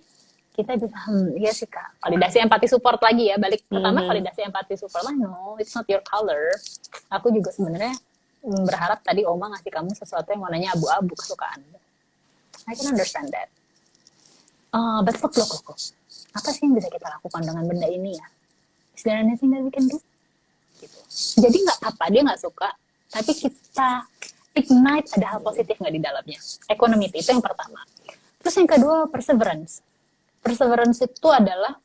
Kita bisa, iya sih Kak, validasi empati support lagi ya. Balik pertama validasi empati support lah, no, it's not your color. Aku juga sebenarnya berharap tadi Oma ngasih kamu sesuatu yang warnanya abu-abu kesukaan. I can understand that. But look. Apa sih yang bisa kita lakukan dengan benda ini ya? Is there anything that we can do? Gitu. Jadi nggak apa, dia nggak suka, tapi kita ignite ada hal positif nggak di dalamnya. Equanimity, itu yang pertama. Terus yang kedua, perseverance. Perseverance itu adalah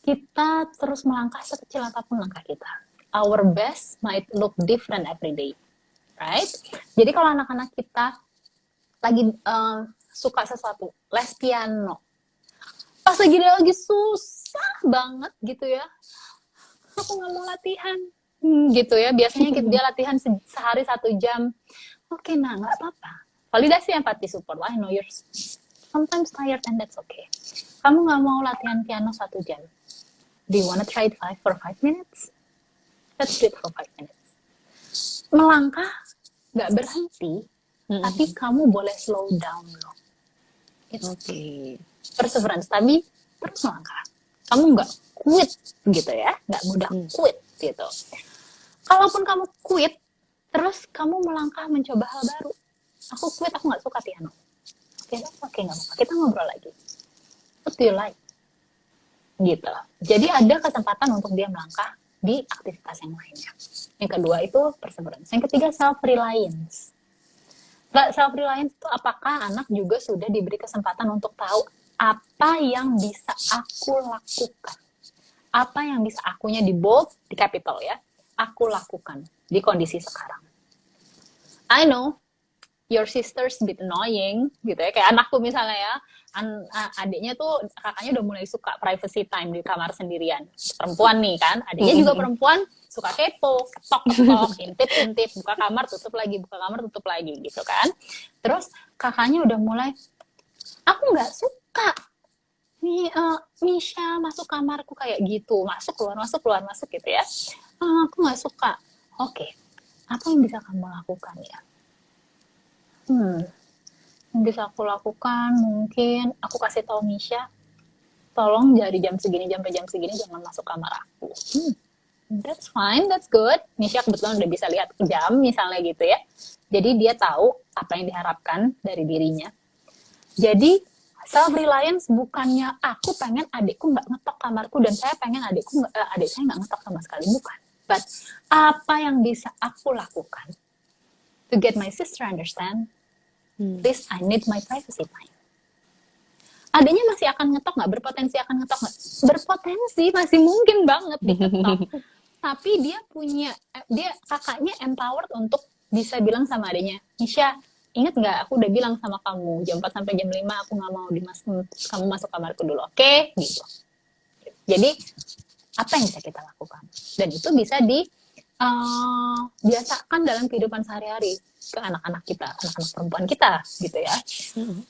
kita terus melangkah sekecil apapun langkah kita. Our best might look different every day, right? Jadi kalau anak-anak kita lagi suka sesuatu, les piano, pas lagi susah banget gitu ya, aku nggak mau latihan, gitu ya. Biasanya dia latihan sehari 1 jam. Oke, nah nggak apa-apa. Validasi empati support. I know you're sometimes tired and that's okay. Kamu nggak mau latihan piano 1 jam. Do you wanna try it for 5 minutes? Let's do it for 5 minutes. Melangkah nggak berhenti, tapi kamu boleh slow down loh. Oke. Perseverance, tapi terus melangkah. Kamu nggak quit gitu ya, nggak mudah quit gitu. Kalaupun kamu quit, terus kamu melangkah mencoba hal baru. Aku quit, aku nggak suka piano. Oke, nggak apa-apa. Kita ngobrol lagi. What do you like? Gitu. Jadi ada kesempatan untuk dia melangkah di aktivitas yang lainnya. Yang kedua itu perseverance. Yang ketiga self-reliance. Self-reliance itu apakah anak juga sudah diberi kesempatan untuk tahu apa yang bisa aku lakukan. Apa yang bisa akunya di bold, di capital ya. Aku lakukan di kondisi sekarang. I know your sister's a bit annoying gitu ya, kayak anakku misalnya ya, adiknya tuh kakaknya udah mulai suka privacy time di kamar sendirian, perempuan nih kan, adiknya juga perempuan, suka kepo, ketok, intip, buka kamar tutup lagi gitu kan. Terus kakaknya udah mulai, aku nggak suka nih Misha masuk kamarku kayak gitu, masuk keluar gitu ya. Aku nggak suka. Oke, apa yang bisa kamu lakukan ya? Yang bisa aku lakukan mungkin aku kasih tahu Misha, tolong dari jam segini sampai jam segini jangan masuk kamar aku. That's fine, that's good. Misha kebetulan udah bisa lihat jam misalnya gitu ya. Jadi dia tahu apa yang diharapkan dari dirinya. Jadi self-reliance bukannya aku pengen adikku nggak ngetok kamarku dan saya pengen adik saya nggak ngetok sama sekali, bukan. But apa yang bisa aku lakukan to get my sister understand, please I need my privacy time. Adanya masih akan ngetok nggak? Berpotensi akan ngetok nggak? Berpotensi, masih mungkin banget diketok. Tapi dia kakaknya empowered untuk bisa bilang sama adanya, Misha, ingat nggak aku udah bilang sama kamu jam 4 sampai jam 5 aku nggak mau kamu masuk kamarku dulu, oke? Gitu. Jadi apa yang bisa kita lakukan? Dan itu bisa biasakan dalam kehidupan sehari-hari ke anak-anak kita, anak-anak perempuan kita gitu ya.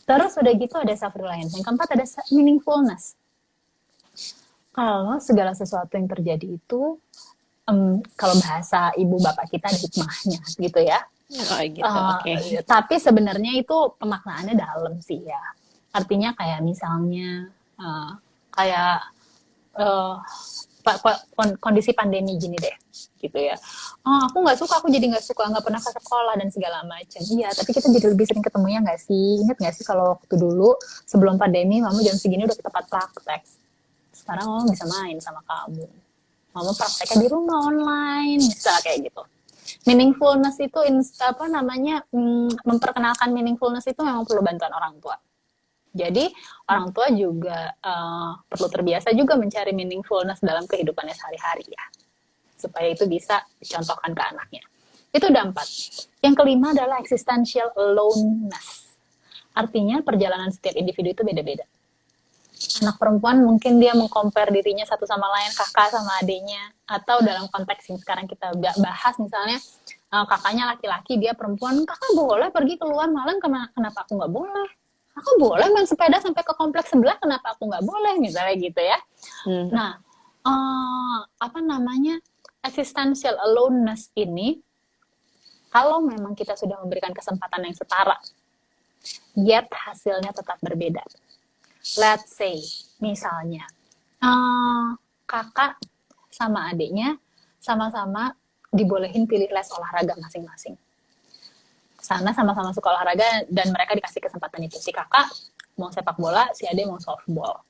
Terus udah gitu ada self-reliance. Yang keempat ada meaningfulness. Kalau segala sesuatu yang terjadi itu kalau bahasa ibu bapak kita ada hikmahnya gitu ya. Oh gitu, oke. Tapi sebenarnya itu pemaknaannya dalam sih ya. Artinya kayak misalnya kondisi pandemi gini deh gitu ya. Aku nggak suka, aku jadi nggak suka, nggak pernah ke sekolah dan segala macam. Iya, tapi kita jadi lebih sering ketemunya nggak sih? Ingat nggak sih kalau waktu dulu sebelum pandemi, mama jam segini udah ke tempat praktek. Sekarang mama bisa main sama kamu. Mama prakteknya di rumah online, bisa kayak gitu. Meaningfulness itu memperkenalkan meaningfulness itu memang perlu bantuan orang tua. Jadi orang tua juga perlu terbiasa juga mencari meaningfulness dalam kehidupannya sehari-hari ya, supaya itu bisa dicontohkan ke anaknya. Itu udah 4. Yang kelima adalah existential aloneness. Artinya perjalanan setiap individu itu beda-beda. Anak perempuan mungkin dia meng-compare dirinya satu sama lain, kakak sama adiknya, atau dalam konteks yang sekarang kita bahas misalnya kakaknya laki-laki, dia perempuan, kakak boleh pergi keluar malam, kenapa aku nggak boleh? Aku boleh main sepeda sampai ke kompleks sebelah, kenapa aku nggak boleh? Misalnya gitu ya. Nah, existential aloneness ini, kalau memang kita sudah memberikan kesempatan yang setara, yet hasilnya tetap berbeda. Let's say, misalnya, kakak sama adiknya sama-sama dibolehin pilih les olahraga masing-masing. Sana sama-sama suka olahraga dan mereka dikasih kesempatan itu. Si kakak mau sepak bola, si adik mau softball.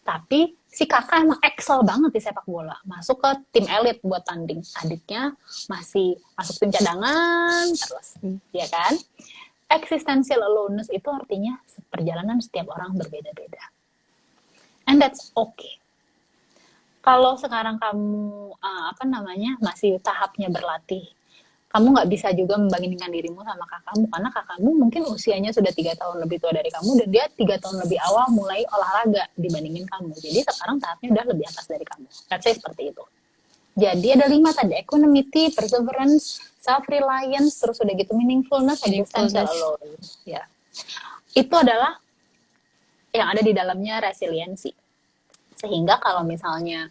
Tapi si kakak emang excel banget di sepak bola, masuk ke tim elit buat tanding. Adiknya masih masuk tim cadangan terus, ya kan? Existential aloneness itu artinya perjalanan setiap orang berbeda-beda. And that's okay. Kalau sekarang kamu masih tahapnya berlatih, kamu nggak bisa juga membandingkan dirimu sama kakakmu, karena kakakmu mungkin usianya sudah 3 tahun lebih tua dari kamu dan dia 3 tahun lebih awal mulai olahraga dibandingin kamu. Jadi sekarang tahapnya udah lebih atas dari kamu. Let's say seperti itu. Jadi ada 5 tadi: equanimity, perseverance, self-reliance, terus udah gitu meaningfulness, and essential alone. Ya, itu adalah yang ada di dalamnya resiliensi. Sehingga kalau misalnya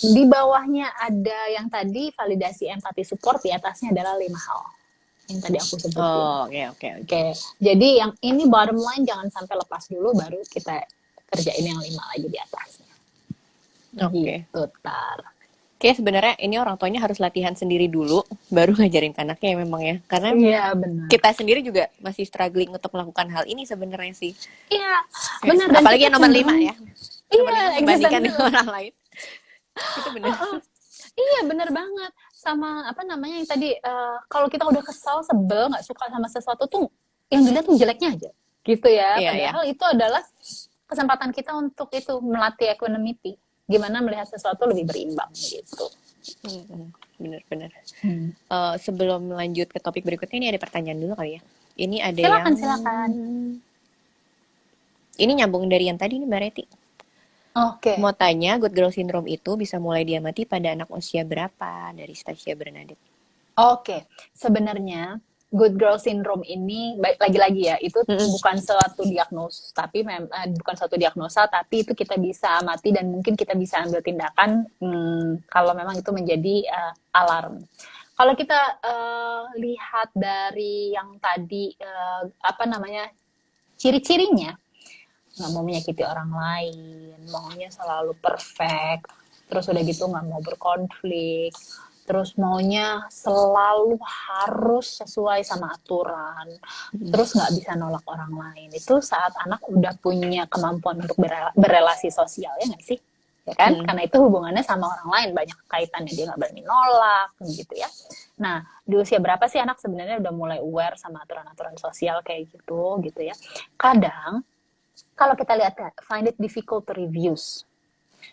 di bawahnya ada yang tadi validasi, empati, support, di atasnya adalah 5 hal yang tadi aku sebutin. Oh, oke. Jadi yang ini bottom line, jangan sampai lepas dulu, baru kita kerjain yang 5 lagi di atasnya. Oke. Gitu, Tar. Oke, sebenarnya ini orang tuanya harus latihan sendiri dulu, baru ngajarin ke anaknya ya memang ya. Karena benar. kita sendiri juga masih struggling untuk melakukan hal ini sebenarnya sih. Iya, benar. Dan apalagi yang nomor 5 ya. Iya, dibandingkan dengan orang lain. Itu benar. Iya, benar banget. Sama yang tadi, kalau kita udah kesal, sebel, nggak suka sama sesuatu tuh, yang dilihat tuh jeleknya aja, gitu ya. Padahal itu adalah kesempatan kita untuk itu melatih equanimity, gimana melihat sesuatu lebih berimbang gitu. Benar. Sebelum lanjut ke topik berikutnya, ini ada pertanyaan dulu kali ya. Ini ada silakan. Ini nyambung dari yang tadi nih, Mbak Reti. Oke. Mau tanya, good girl syndrome itu bisa mulai diamati pada anak usia berapa? Dari Stasia Bernadette. Oke. Sebenarnya good girl syndrome ini lagi-lagi ya, itu bukan suatu diagnosis, tapi bukan suatu diagnosa, tapi itu kita bisa amati dan mungkin kita bisa ambil tindakan kalau memang itu menjadi alarm. Kalau kita lihat dari yang tadi ciri-cirinya, nggak mau menyakiti orang lain, maunya selalu perfect, terus udah gitu nggak mau berkonflik, terus maunya selalu harus sesuai sama aturan, terus nggak bisa nolak orang lain. Itu saat anak udah punya kemampuan untuk berelasi sosial, ya nggak sih? Ya kan? Karena itu hubungannya sama orang lain, banyak kaitannya, dia nggak berani nolak, gitu ya. Nah, di usia berapa sih anak sebenarnya udah mulai aware sama aturan-aturan sosial kayak gitu ya. Kadang kalau kita lihat, find it difficult to reviews.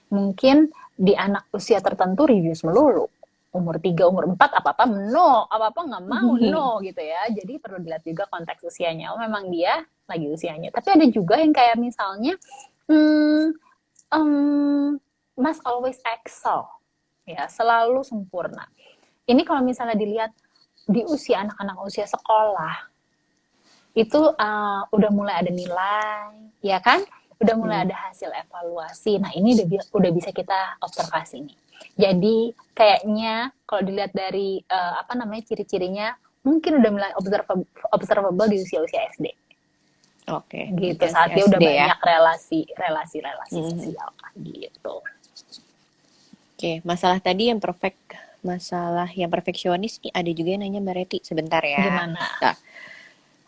Mungkin di anak usia tertentu reviews melulu. Umur 3, umur 4, apa-apa no, apa-apa nggak mau no gitu ya. Jadi perlu dilihat juga konteks usianya. Memang dia lagi usianya. Tapi ada juga yang kayak misalnya, must always excel. Ya, selalu sempurna. Ini kalau misalnya dilihat di usia anak-anak usia sekolah, itu udah mulai ada nilai, ya kan? Udah mulai ada hasil evaluasi. Nah, ini udah bisa kita observasi nih. Jadi kayaknya kalau dilihat dari ciri-cirinya, mungkin udah mulai observable di usia-usia SD. Oke. Gitu, saat dia udah banyak relasi sosial gitu. Oke, masalah tadi yang masalah yang perfeksionis nih, ada juga yang nanya Mbak Reti, sebentar ya. Gimana? Nah,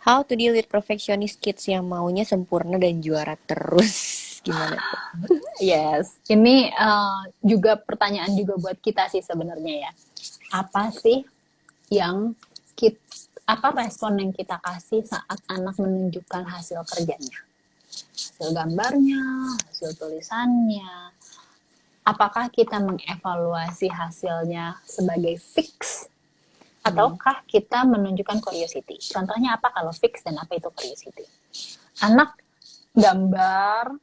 how to deal with perfectionist kids yang maunya sempurna dan juara terus? Gimana tuh? Yes, ini juga pertanyaan juga buat kita sih sebenarnya ya. Apa sih yang respon yang kita kasih saat anak menunjukkan hasil kerjanya? Hasil gambarnya, hasil tulisannya. Apakah kita mengevaluasi hasilnya sebagai fix? Ataukah kita menunjukkan curiosity? Contohnya apa kalau fix dan apa itu curiosity? Anak gambar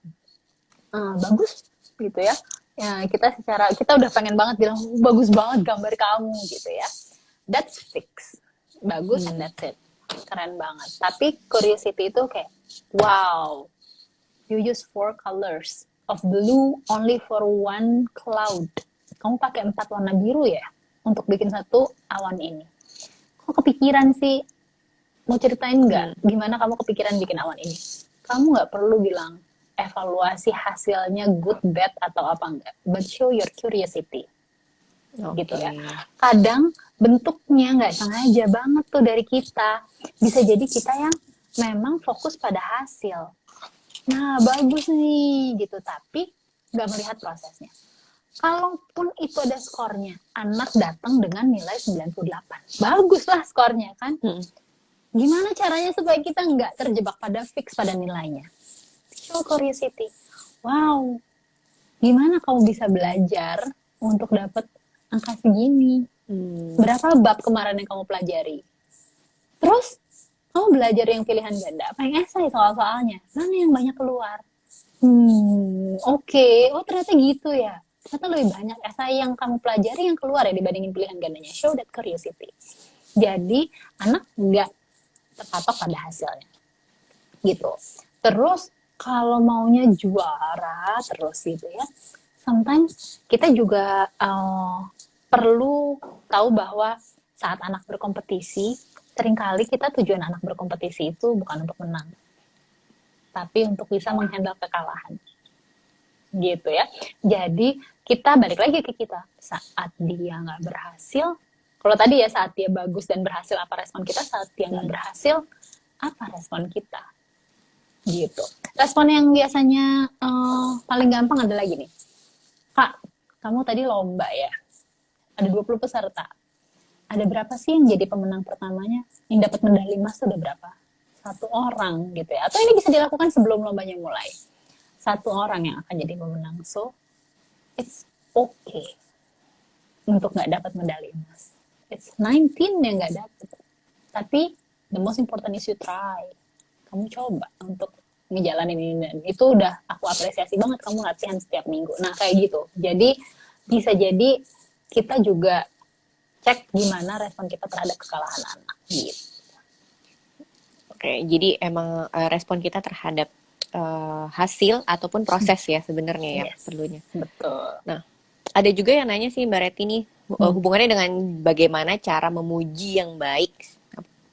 bagus gitu ya. Kita udah pengen banget bilang bagus banget gambar kamu gitu ya. That's fix. Bagus and that's it. Keren banget. Tapi curiosity itu kayak, wow, you use 4 colors of blue only for 1 cloud. Kamu pakai 4 warna biru ya untuk bikin satu awan ini. Kok kepikiran sih? Mau ceritain nggak gimana kamu kepikiran bikin awan ini? Kamu nggak perlu bilang evaluasi hasilnya good, bad, atau apa enggak. But show your curiosity. Gitu ya. Kadang bentuknya nggak sengaja banget tuh dari kita. Bisa jadi kita yang memang fokus pada hasil. Nah, bagus nih gitu. Tapi nggak melihat prosesnya. Kalaupun itu ada skornya, anak datang dengan nilai 98. Baguslah skornya kan. Gimana caranya supaya kita nggak terjebak pada fix pada nilainya? Show curiosity. wow, gimana kamu bisa belajar untuk dapat angka segini? Berapa bab kemarin yang kamu pelajari? Terus kamu belajar yang pilihan ganda, apa yang esai soal-soalnya? Mana yang banyak keluar? Oke. Oh ternyata gitu ya. Ternyata lebih banyak esai yang kamu pelajari yang keluar ya dibandingin pilihan gandanya. Show that curiosity. Jadi anak nggak terpatok pada hasilnya. Gitu. Terus kalau maunya juara terus gitu ya, sometimes kita juga perlu tahu bahwa saat anak berkompetisi, seringkali kita tujuan anak berkompetisi itu bukan untuk menang, tapi untuk bisa menghandle kekalahan. Gitu ya. Jadi kita balik lagi ke kita. Saat dia nggak berhasil, kalau tadi ya saat dia bagus dan berhasil apa respon kita, saat dia nggak berhasil apa respon kita. Gitu. Respon yang biasanya paling gampang adalah gini. Kak, kamu tadi lomba ya. Ada 20 peserta. Ada berapa sih yang jadi pemenang pertamanya? Yang dapat medali emas udah berapa? 1 orang gitu ya. Atau ini bisa dilakukan sebelum lombanya mulai. 1 orang yang akan jadi pemenang. So, it's okay untuk nggak dapat medali emas. It's 19 yang nggak dapat. Tapi the most important is you try. Kamu coba untuk ngejalanin ini, dan itu udah aku apresiasi banget kamu latihan setiap minggu. Nah kayak gitu. Jadi bisa jadi kita juga cek gimana respon kita terhadap kekalahan anak gitu. Oke, jadi emang respon kita terhadap hasil ataupun proses ya sebenarnya ya perlunya. Betul. Nah, ada juga yang nanya sih Mbak Reti nih, hubungannya dengan bagaimana cara memuji yang baik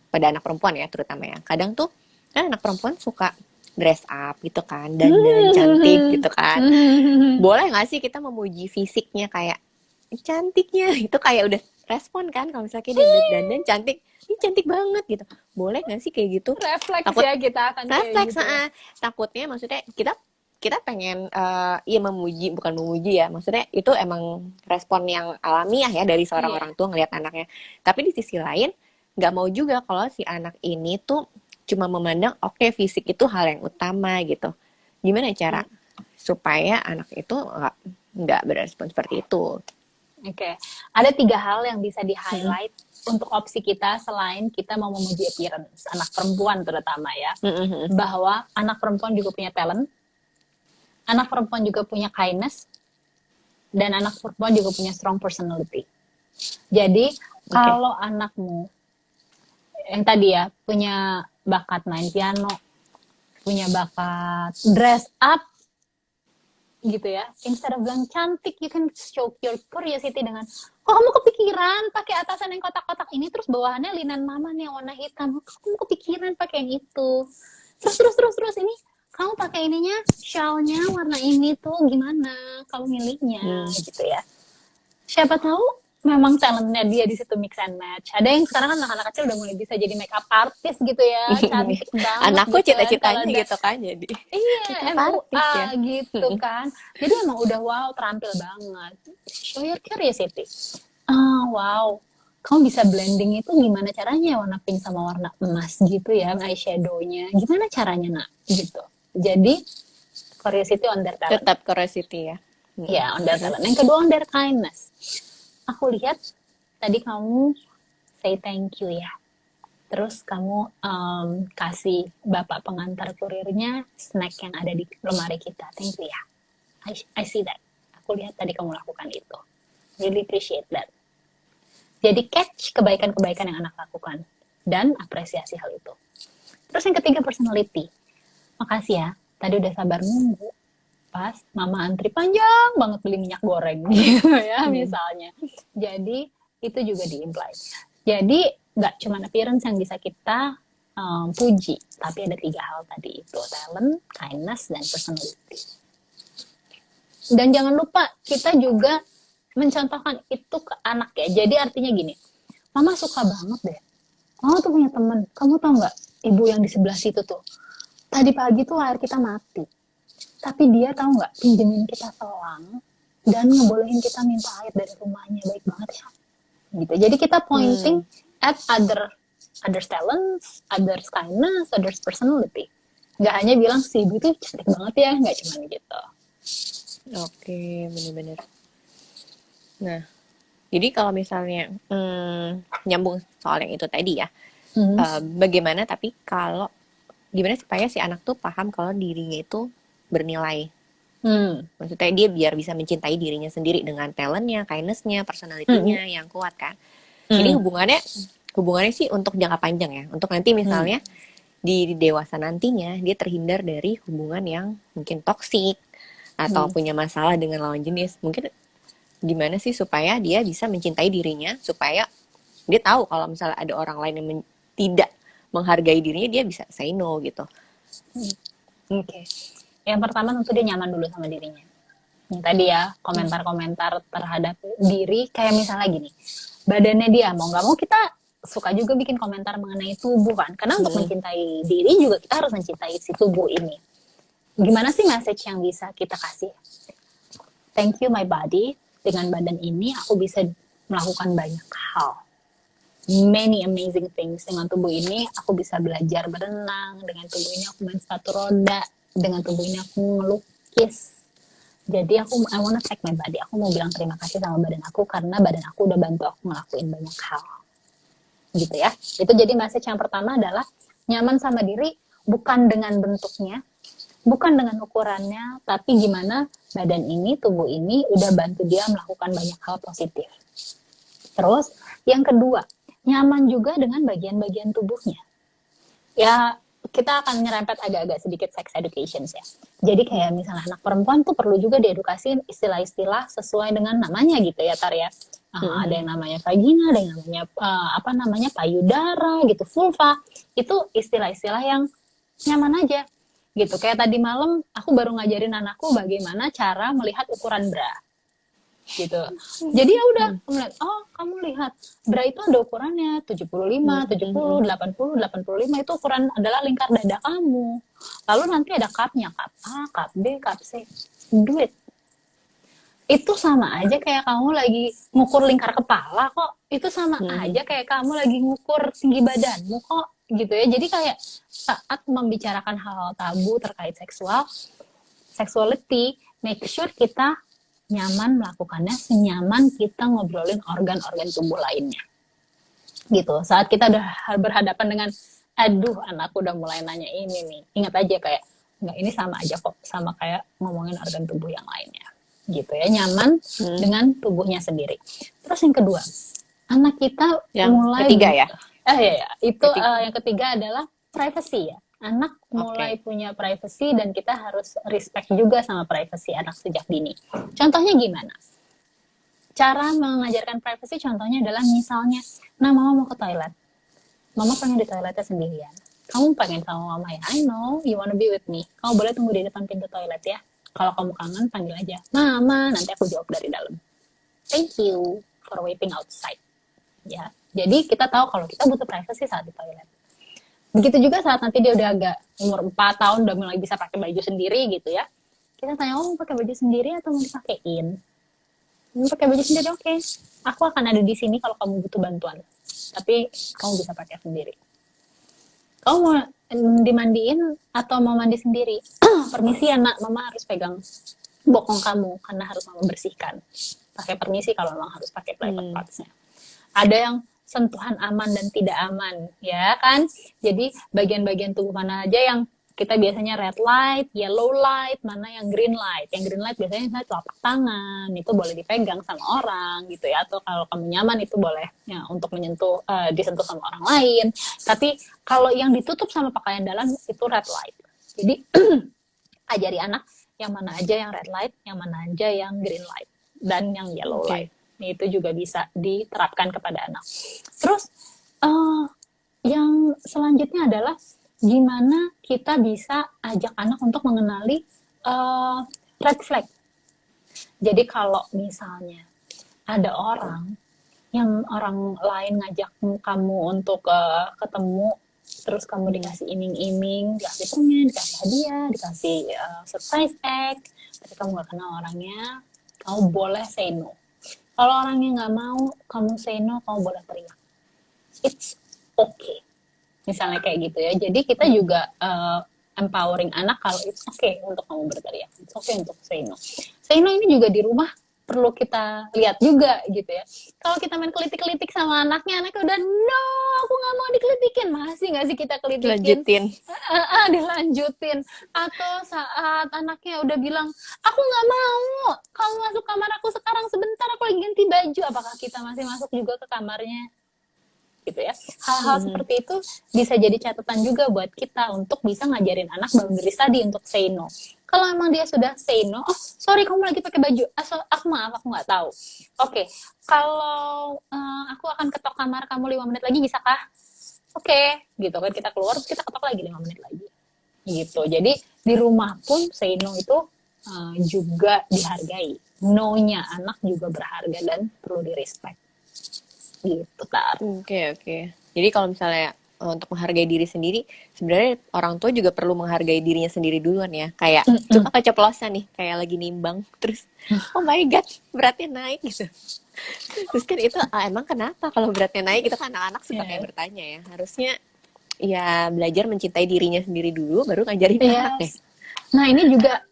pada anak perempuan ya terutama ya. Kadang tuh kan anak perempuan suka dress up gitu kan, dan cantik gitu kan. Boleh nggak sih kita memuji fisiknya kayak cantiknya, itu kayak udah respon kan kalau misalnya dia dandan cantik, ini cantik banget gitu. Boleh nggak sih kayak gitu? Refleks ya kita akan refleks kayak gitu. Takutnya maksudnya kita pengen ya memuji, bukan memuji ya, maksudnya itu emang respon yang alamiah ya dari seorang orang tua ngelihat anaknya. Tapi di sisi lain nggak mau juga kalau si anak ini tuh cuma memandang oke, fisik itu hal yang utama gitu. Gimana cara supaya anak itu nggak berespon seperti itu? Oke. Ada 3 hal yang bisa di-highlight untuk opsi kita selain kita mau memuji appearance anak perempuan terutama ya. Bahwa anak perempuan juga punya talent, anak perempuan juga punya kindness, dan anak perempuan juga punya strong personality. Jadi kalau anakmu yang tadi ya punya bakat main piano, punya bakat dress up gitu ya, instead of bilang cantik, you can show your curiosity dengan, kok kamu kepikiran pakai atasan yang kotak-kotak ini, terus bawahannya linen mama nih yang warna hitam, kok kamu kepikiran pakai yang itu, terus ini kamu pakai ininya, shawlnya warna ini tuh gimana kamu milihnya gitu ya. Siapa tahu memang talentnya dia di situ mix and match. Ada yang sekarang kan anak-anak kecil udah mulai bisa jadi makeup artist gitu ya, cantik banget. Anakku gitu cita-citanya gitu kan jadi. Iya, MUA ya? Gitu kan. Jadi emang udah wow, terampil banget. Show your curiosity. Wow. Kamu bisa blending itu gimana caranya, warna pink sama warna emas gitu ya, eyeshadow-nya. Gimana caranya, Nak? Gitu. Jadi curiosity on their talent. Tetap curiosity ya. Ya, on their talent. Yang kedua on their kindness. Aku lihat tadi kamu say thank you ya. Terus kamu kasih bapak pengantar kurirnya snack yang ada di lemari kita. Thank you ya. I see that. Aku lihat tadi kamu lakukan itu. Really appreciate that. Jadi catch kebaikan-kebaikan yang anak lakukan. Dan apresiasi hal itu. Terus yang ketiga personality. Makasih ya. Tadi udah sabar nunggu. Pas mama antri panjang banget beli minyak goreng gitu ya misalnya. Jadi itu juga di-imply. Jadi nggak cuma appearance yang bisa kita puji, tapi ada 3 hal tadi itu, talent, kindness, dan personality. Dan jangan lupa kita juga mencontohkan itu ke anak ya. Jadi artinya gini, mama suka banget deh, mama tuh punya temen, kamu tau nggak ibu yang di sebelah situ tuh, tadi pagi tuh air kita mati. Tapi dia tahu nggak, pinjemin kita selang dan ngebolehin kita minta air dari rumahnya, baik banget ya. Gitu. Jadi kita pointing at other talents, others kindness, others personality. Nggak hanya bilang si ibu tuh cantik banget ya, nggak cuma gitu. Oke, bener-bener. Nah, jadi kalau misalnya nyambung soal yang itu tadi ya, Hmm. bagaimana tapi kalau gimana supaya si anak tuh paham kalau dirinya itu bernilai. Hmm. Maksudnya dia biar bisa mencintai dirinya sendiri dengan talentnya, kindness-nya, Hmm. personality-nya yang kuat kan. Ini Hmm. hubungannya sih untuk jangka panjang ya. Untuk nanti Hmm. misalnya di dewasa nantinya dia terhindar dari hubungan yang mungkin toksik atau Hmm. punya masalah dengan lawan jenis. Mungkin gimana sih supaya dia bisa mencintai dirinya, supaya dia tahu kalau misalnya ada orang lain yang tidak menghargai dirinya, dia bisa say no gitu. Oke. Okay. Yang pertama tentu dia nyaman dulu sama dirinya. Yang tadi ya, komentar-komentar terhadap diri, kayak misalnya gini, badannya dia, mau nggak mau kita suka juga bikin komentar mengenai tubuh kan. Karena untuk Hmm. mencintai diri juga kita harus mencintai si tubuh ini. Gimana sih message yang bisa kita kasih? Thank you my body, dengan badan ini aku bisa melakukan banyak hal. Many amazing things. Dengan tubuh ini aku bisa belajar berenang, dengan tubuh ini aku main sepatu roda, dengan tubuh ini aku ngelukis. Jadi I wanna thank my body. Aku mau bilang terima kasih sama badan aku karena badan aku udah bantu aku ngelakuin banyak hal. Gitu ya. Itu jadi message yang pertama adalah nyaman sama diri bukan dengan bentuknya, bukan dengan ukurannya, tapi gimana badan ini, tubuh ini udah bantu dia melakukan banyak hal positif. Terus yang kedua, nyaman juga dengan bagian-bagian tubuhnya. Ya, kita akan nyerempet agak-agak sedikit sex education ya. Jadi kayak misalnya anak perempuan tuh perlu juga diedukasi istilah-istilah sesuai dengan namanya gitu ya, Tar ya. Ada Hmm. yang namanya vagina, ada yang namanya apa namanya payudara gitu, vulva. Itu istilah-istilah yang nyaman aja gitu. Kayak tadi malam aku baru ngajarin anakku bagaimana cara melihat ukuran bra gitu. Jadi ya udah, Hmm. aku melihat, oh kamu lihat, bra itu ada ukurannya 75, 70, 80, 85 itu ukuran adalah lingkar dada kamu. Lalu nanti ada cupnya, cup A, cup B, cup C. Do it. Itu sama aja kayak kamu lagi ngukur lingkar kepala kok. Itu sama Hmm. aja kayak kamu lagi ngukur tinggi badanmu kok gitu ya. Jadi kayak saat membicarakan hal-hal tabu terkait sexuality, make sure kita nyaman melakukannya senyaman kita ngobrolin organ-organ tubuh lainnya gitu. Saat kita udah berhadapan dengan aduh anakku udah mulai nanya ini nih, ingat aja kayak nggak, ini sama aja kok, sama kayak ngomongin organ tubuh yang lainnya gitu ya. Nyaman Hmm. dengan tubuhnya sendiri. Terus yang kedua, anak kita Yang mulai ketiga ya. ya, itu Ketiga. yang ketiga adalah privacy ya. Anak mulai Oke. punya privacy dan kita harus respect juga sama privacy anak sejak dini. Contohnya gimana? Cara mengajarkan privacy contohnya adalah misalnya, nah mama mau ke toilet. Mama pengen di toiletnya sendirian. Kamu pengen sama mama ya? I know, you wanna be with me. Kamu boleh tunggu di depan pintu toilet ya. Kalau kamu kangen, panggil aja. Mama, nanti aku jawab dari dalam. Thank you for waiting outside. Ya, jadi kita tahu kalau kita butuh privacy saat di toilet. Begitu juga saat nanti dia udah agak umur 4 tahun udah mulai bisa pakai baju sendiri gitu ya. Kita tanya, oh mau pakai baju sendiri atau mau dipakein? Mau pakai baju sendiri, oke. Okay. Aku akan ada di sini kalau kamu butuh bantuan. Tapi kamu bisa pakai sendiri. Kamu mau dimandiin atau mau mandi sendiri? Permisi ya nak, mama harus pegang bokong kamu karena harus mama bersihkan. Pakai permisi kalau memang harus pakai private parts-nya. Ada yang sentuhan aman dan tidak aman, ya kan? Jadi bagian-bagian tubuh mana aja yang kita biasanya red light, yellow light, mana yang green light. Yang green light biasanya misalnya telapak tangan, itu boleh dipegang sama orang gitu ya. Atau kalau kamu nyaman itu boleh ya, untuk menyentuh, disentuh sama orang lain. Tapi kalau yang ditutup sama pakaian dalam itu red light. Jadi ajari anak yang mana aja yang red light, yang mana aja yang green light, dan yang yellow light. Oke. Itu juga bisa diterapkan kepada anak. Terus yang selanjutnya adalah gimana kita bisa ajak anak untuk mengenali red flag. Jadi kalau misalnya ada orang lain ngajak kamu untuk ketemu, terus kamu dikasih iming-iming, dikasih permen, dikasih hadiah, dikasih surprise egg, tapi kamu gak kenal orangnya, kamu boleh say no. Kalau orangnya nggak mau, kamu say no, kamu boleh teriak. It's okay. Misalnya kayak gitu ya. Jadi kita juga empowering anak kalau it's okay untuk kamu berteriak, it's okay untuk say no. Say no ini juga di rumah perlu kita lihat juga gitu ya. Kalau kita main kelitik-kelitik sama anaknya udah no, aku nggak mau dikelitikin, masih nggak sih kita kelitikin? Lanjutin. Dilanjutin. Atau saat anaknya udah bilang, aku nggak mau, kamu masuk kamar aku sekarang sebentar, aku lagi ganti baju, apakah kita masih masuk juga ke kamarnya? Gitu ya. Hal-hal seperti itu bisa jadi catatan juga buat kita untuk bisa ngajarin anak boundaries tadi untuk say no. Kalau emang dia sudah say no, oh sorry kamu lagi pakai baju, aku maaf aku nggak tahu. Oke, kalau aku akan ketok kamar kamu 5 menit lagi bisakah? Oke, gitu kan, kita keluar terus kita ketok lagi 5 menit lagi. Gitu. Jadi di rumah pun say no itu juga dihargai. No-nya anak juga berharga dan perlu di-respect. Gitu, Tar. Oke. Jadi kalau misalnya untuk menghargai diri sendiri, sebenarnya orang tua juga perlu menghargai dirinya sendiri duluan ya. Kayak suka keceplosan nih, kayak lagi nimbang, terus oh my god, beratnya naik gitu. Terus kan itu emang kenapa kalau beratnya naik? Itu kan anak-anak suka kayak bertanya ya. Harusnya ya belajar mencintai dirinya sendiri dulu, baru ngajarin anak ya. Nah ini juga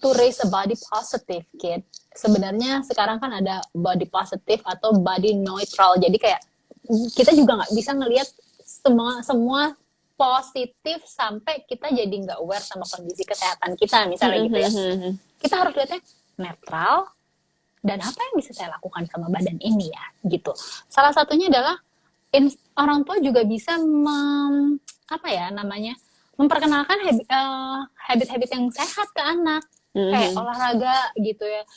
to raise a body positive kid. Sebenarnya sekarang kan ada body positive atau body neutral. Jadi kayak kita juga nggak bisa ngelihat semua positif sampai kita jadi nggak aware sama kondisi kesehatan kita misalnya gitu ya. Kita harus lihatnya netral dan apa yang bisa saya lakukan sama badan ini ya gitu. Salah satunya adalah orang tua juga bisa memperkenalkan habit-habit yang sehat ke anak. Kayak olahraga gitu ya.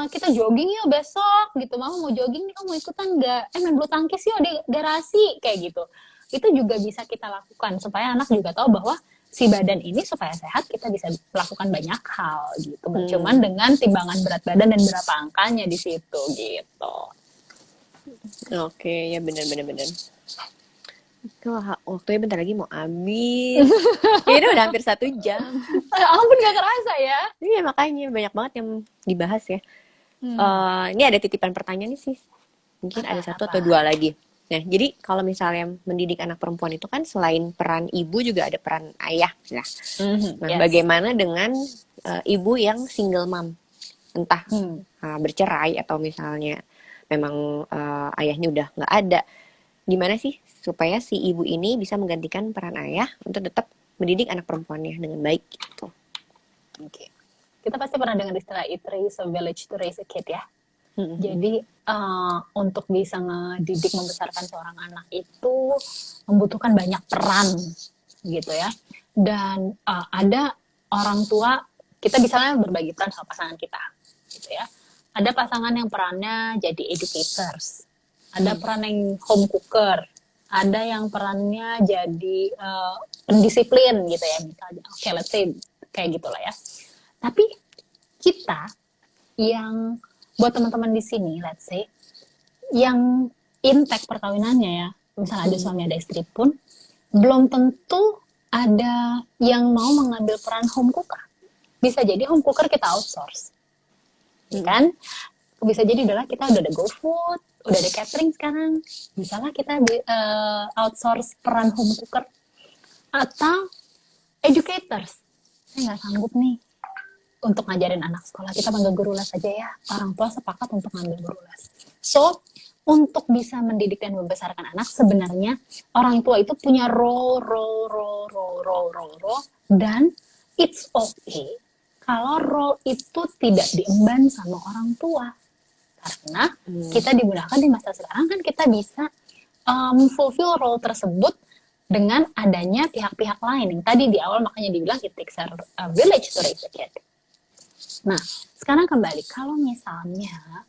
Kita jogging yuk besok gitu. Mama mau jogging nih, kamu mau ikutan nggak? Main bulu tangkis yuk di garasi kayak gitu. Itu juga bisa kita lakukan supaya anak juga tahu bahwa si badan ini supaya sehat kita bisa melakukan banyak hal gitu. Cuman dengan timbangan berat badan dan berapa angkanya di situ gitu. Oke, ya benar. Wah, waktunya bentar lagi mau habis. Ini udah hampir 1 jam. Ampun gak kerasa ya. Iya makanya banyak banget yang dibahas ya. Ini ada titipan pertanyaan nih sih. Mungkin ada 1 atau 2 lagi. Nah, jadi kalau misalnya mendidik anak perempuan itu kan selain peran ibu juga ada peran ayah. Nah, bagaimana dengan ibu yang single mom? Entah bercerai atau misalnya memang ayahnya udah nggak ada. Gimana sih supaya si ibu ini bisa menggantikan peran ayah untuk tetap mendidik anak perempuannya dengan baik gitu? Oke. Kita pasti pernah dengar istilah it takes a village to raise a kid ya. Jadi untuk bisa ngedidik membesarkan seorang anak itu membutuhkan banyak peran gitu ya. Dan ada orang tua, kita misalnya berbagi peran sama pasangan kita gitu ya. Ada pasangan yang perannya jadi educators, ada peran yang home cooker, ada yang perannya jadi pendisiplin gitu ya misalnya. Oke, let's say kayak gitulah ya. Tapi kita yang buat teman-teman di sini, let's say yang intek perkawinannya ya, misalnya ada suami ada istri pun belum tentu ada yang mau mengambil peran home cooker. Bisa jadi home cooker kita outsource. Kan? Bisa jadi adalah kita udah ada GoFood, udah ada catering sekarang, misalnya kita outsource peran home cooker. Atau educators, saya nggak sanggup nih untuk ngajarin anak sekolah, kita panggil guru les aja ya. Orang tua sepakat untuk ngambil guru les. So, untuk bisa mendidik dan membesarkan anak, sebenarnya orang tua itu punya role, dan it's okay kalau role itu tidak diemban sama orang tua. Karena kita dimudahkan di masa sekarang kan kita bisa fulfill role tersebut dengan adanya pihak-pihak lain. Yang tadi di awal makanya dibilang it takes a village to raise a kid. Nah, sekarang kembali, kalau misalnya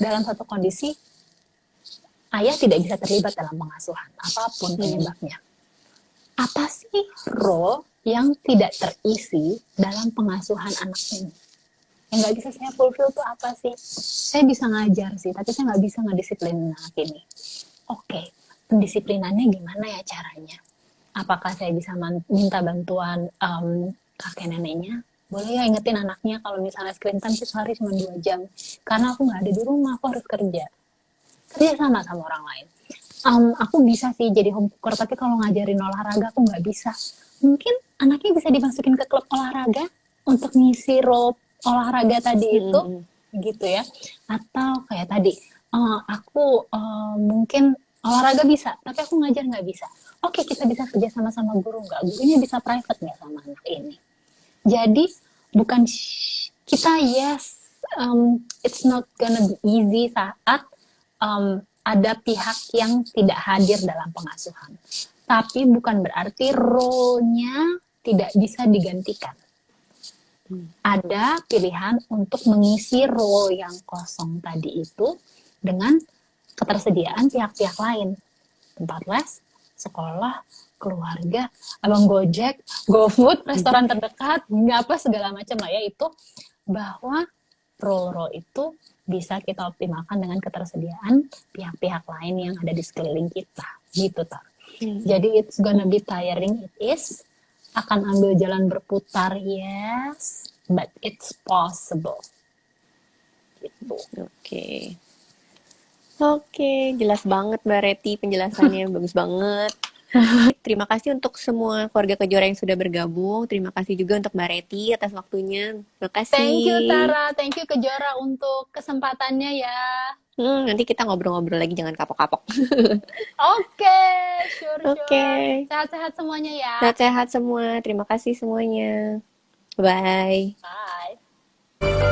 dalam satu kondisi ayah tidak bisa terlibat dalam pengasuhan, apapun penyebabnya. Apa sih role yang tidak terisi dalam pengasuhan anak ini? Yang nggak bisa saya fulfill tuh apa sih? Saya bisa ngajar sih, tapi saya nggak bisa ngedisiplin anak ini. Oke, pendisiplinannya gimana ya caranya? Apakah saya bisa minta bantuan kakek neneknya? Boleh ya ingetin anaknya kalau misalnya screen time sehari cuma 2 jam. Karena aku nggak ada di rumah, aku harus kerja. Kerja sama orang lain. Aku bisa sih jadi home cooker, tapi kalau ngajarin olahraga aku nggak bisa. Mungkin anaknya bisa dimasukin ke klub olahraga untuk ngisi role olahraga tadi itu, gitu ya. Atau kayak tadi, aku mungkin olahraga bisa, tapi aku ngajar nggak bisa. Oke, kita bisa kerja sama-sama guru nggak? Gurunya bisa private nggak sama anak ini? Jadi bukan kita it's not gonna be easy saat ada pihak yang tidak hadir dalam pengasuhan. Tapi bukan berarti role-nya tidak bisa digantikan. Ada pilihan untuk mengisi role yang kosong tadi itu dengan ketersediaan pihak-pihak lain. Tempat les, sekolah, keluarga, abang Gojek, GoFood, restoran terdekat, apa segala macam lah ya itu, bahwa role-role itu bisa kita optimalkan dengan ketersediaan pihak-pihak lain yang ada di sekeliling kita gitu Tar. Jadi it's gonna be tiring, it is, akan ambil jalan berputar, yes, but it's possible gitu. Oke, jelas banget Mbak Reti, penjelasannya bagus banget. Terima kasih untuk semua keluarga Kejora yang sudah bergabung. Terima kasih juga untuk Mbak Reti atas waktunya. Terima kasih. Thank you Tara, thank you Kejora untuk kesempatannya ya. Nanti kita ngobrol-ngobrol lagi, jangan kapok-kapok. Oke, sure. Oke. Sehat-sehat semuanya ya. Sehat-sehat semua. Terima kasih semuanya. Bye. Bye.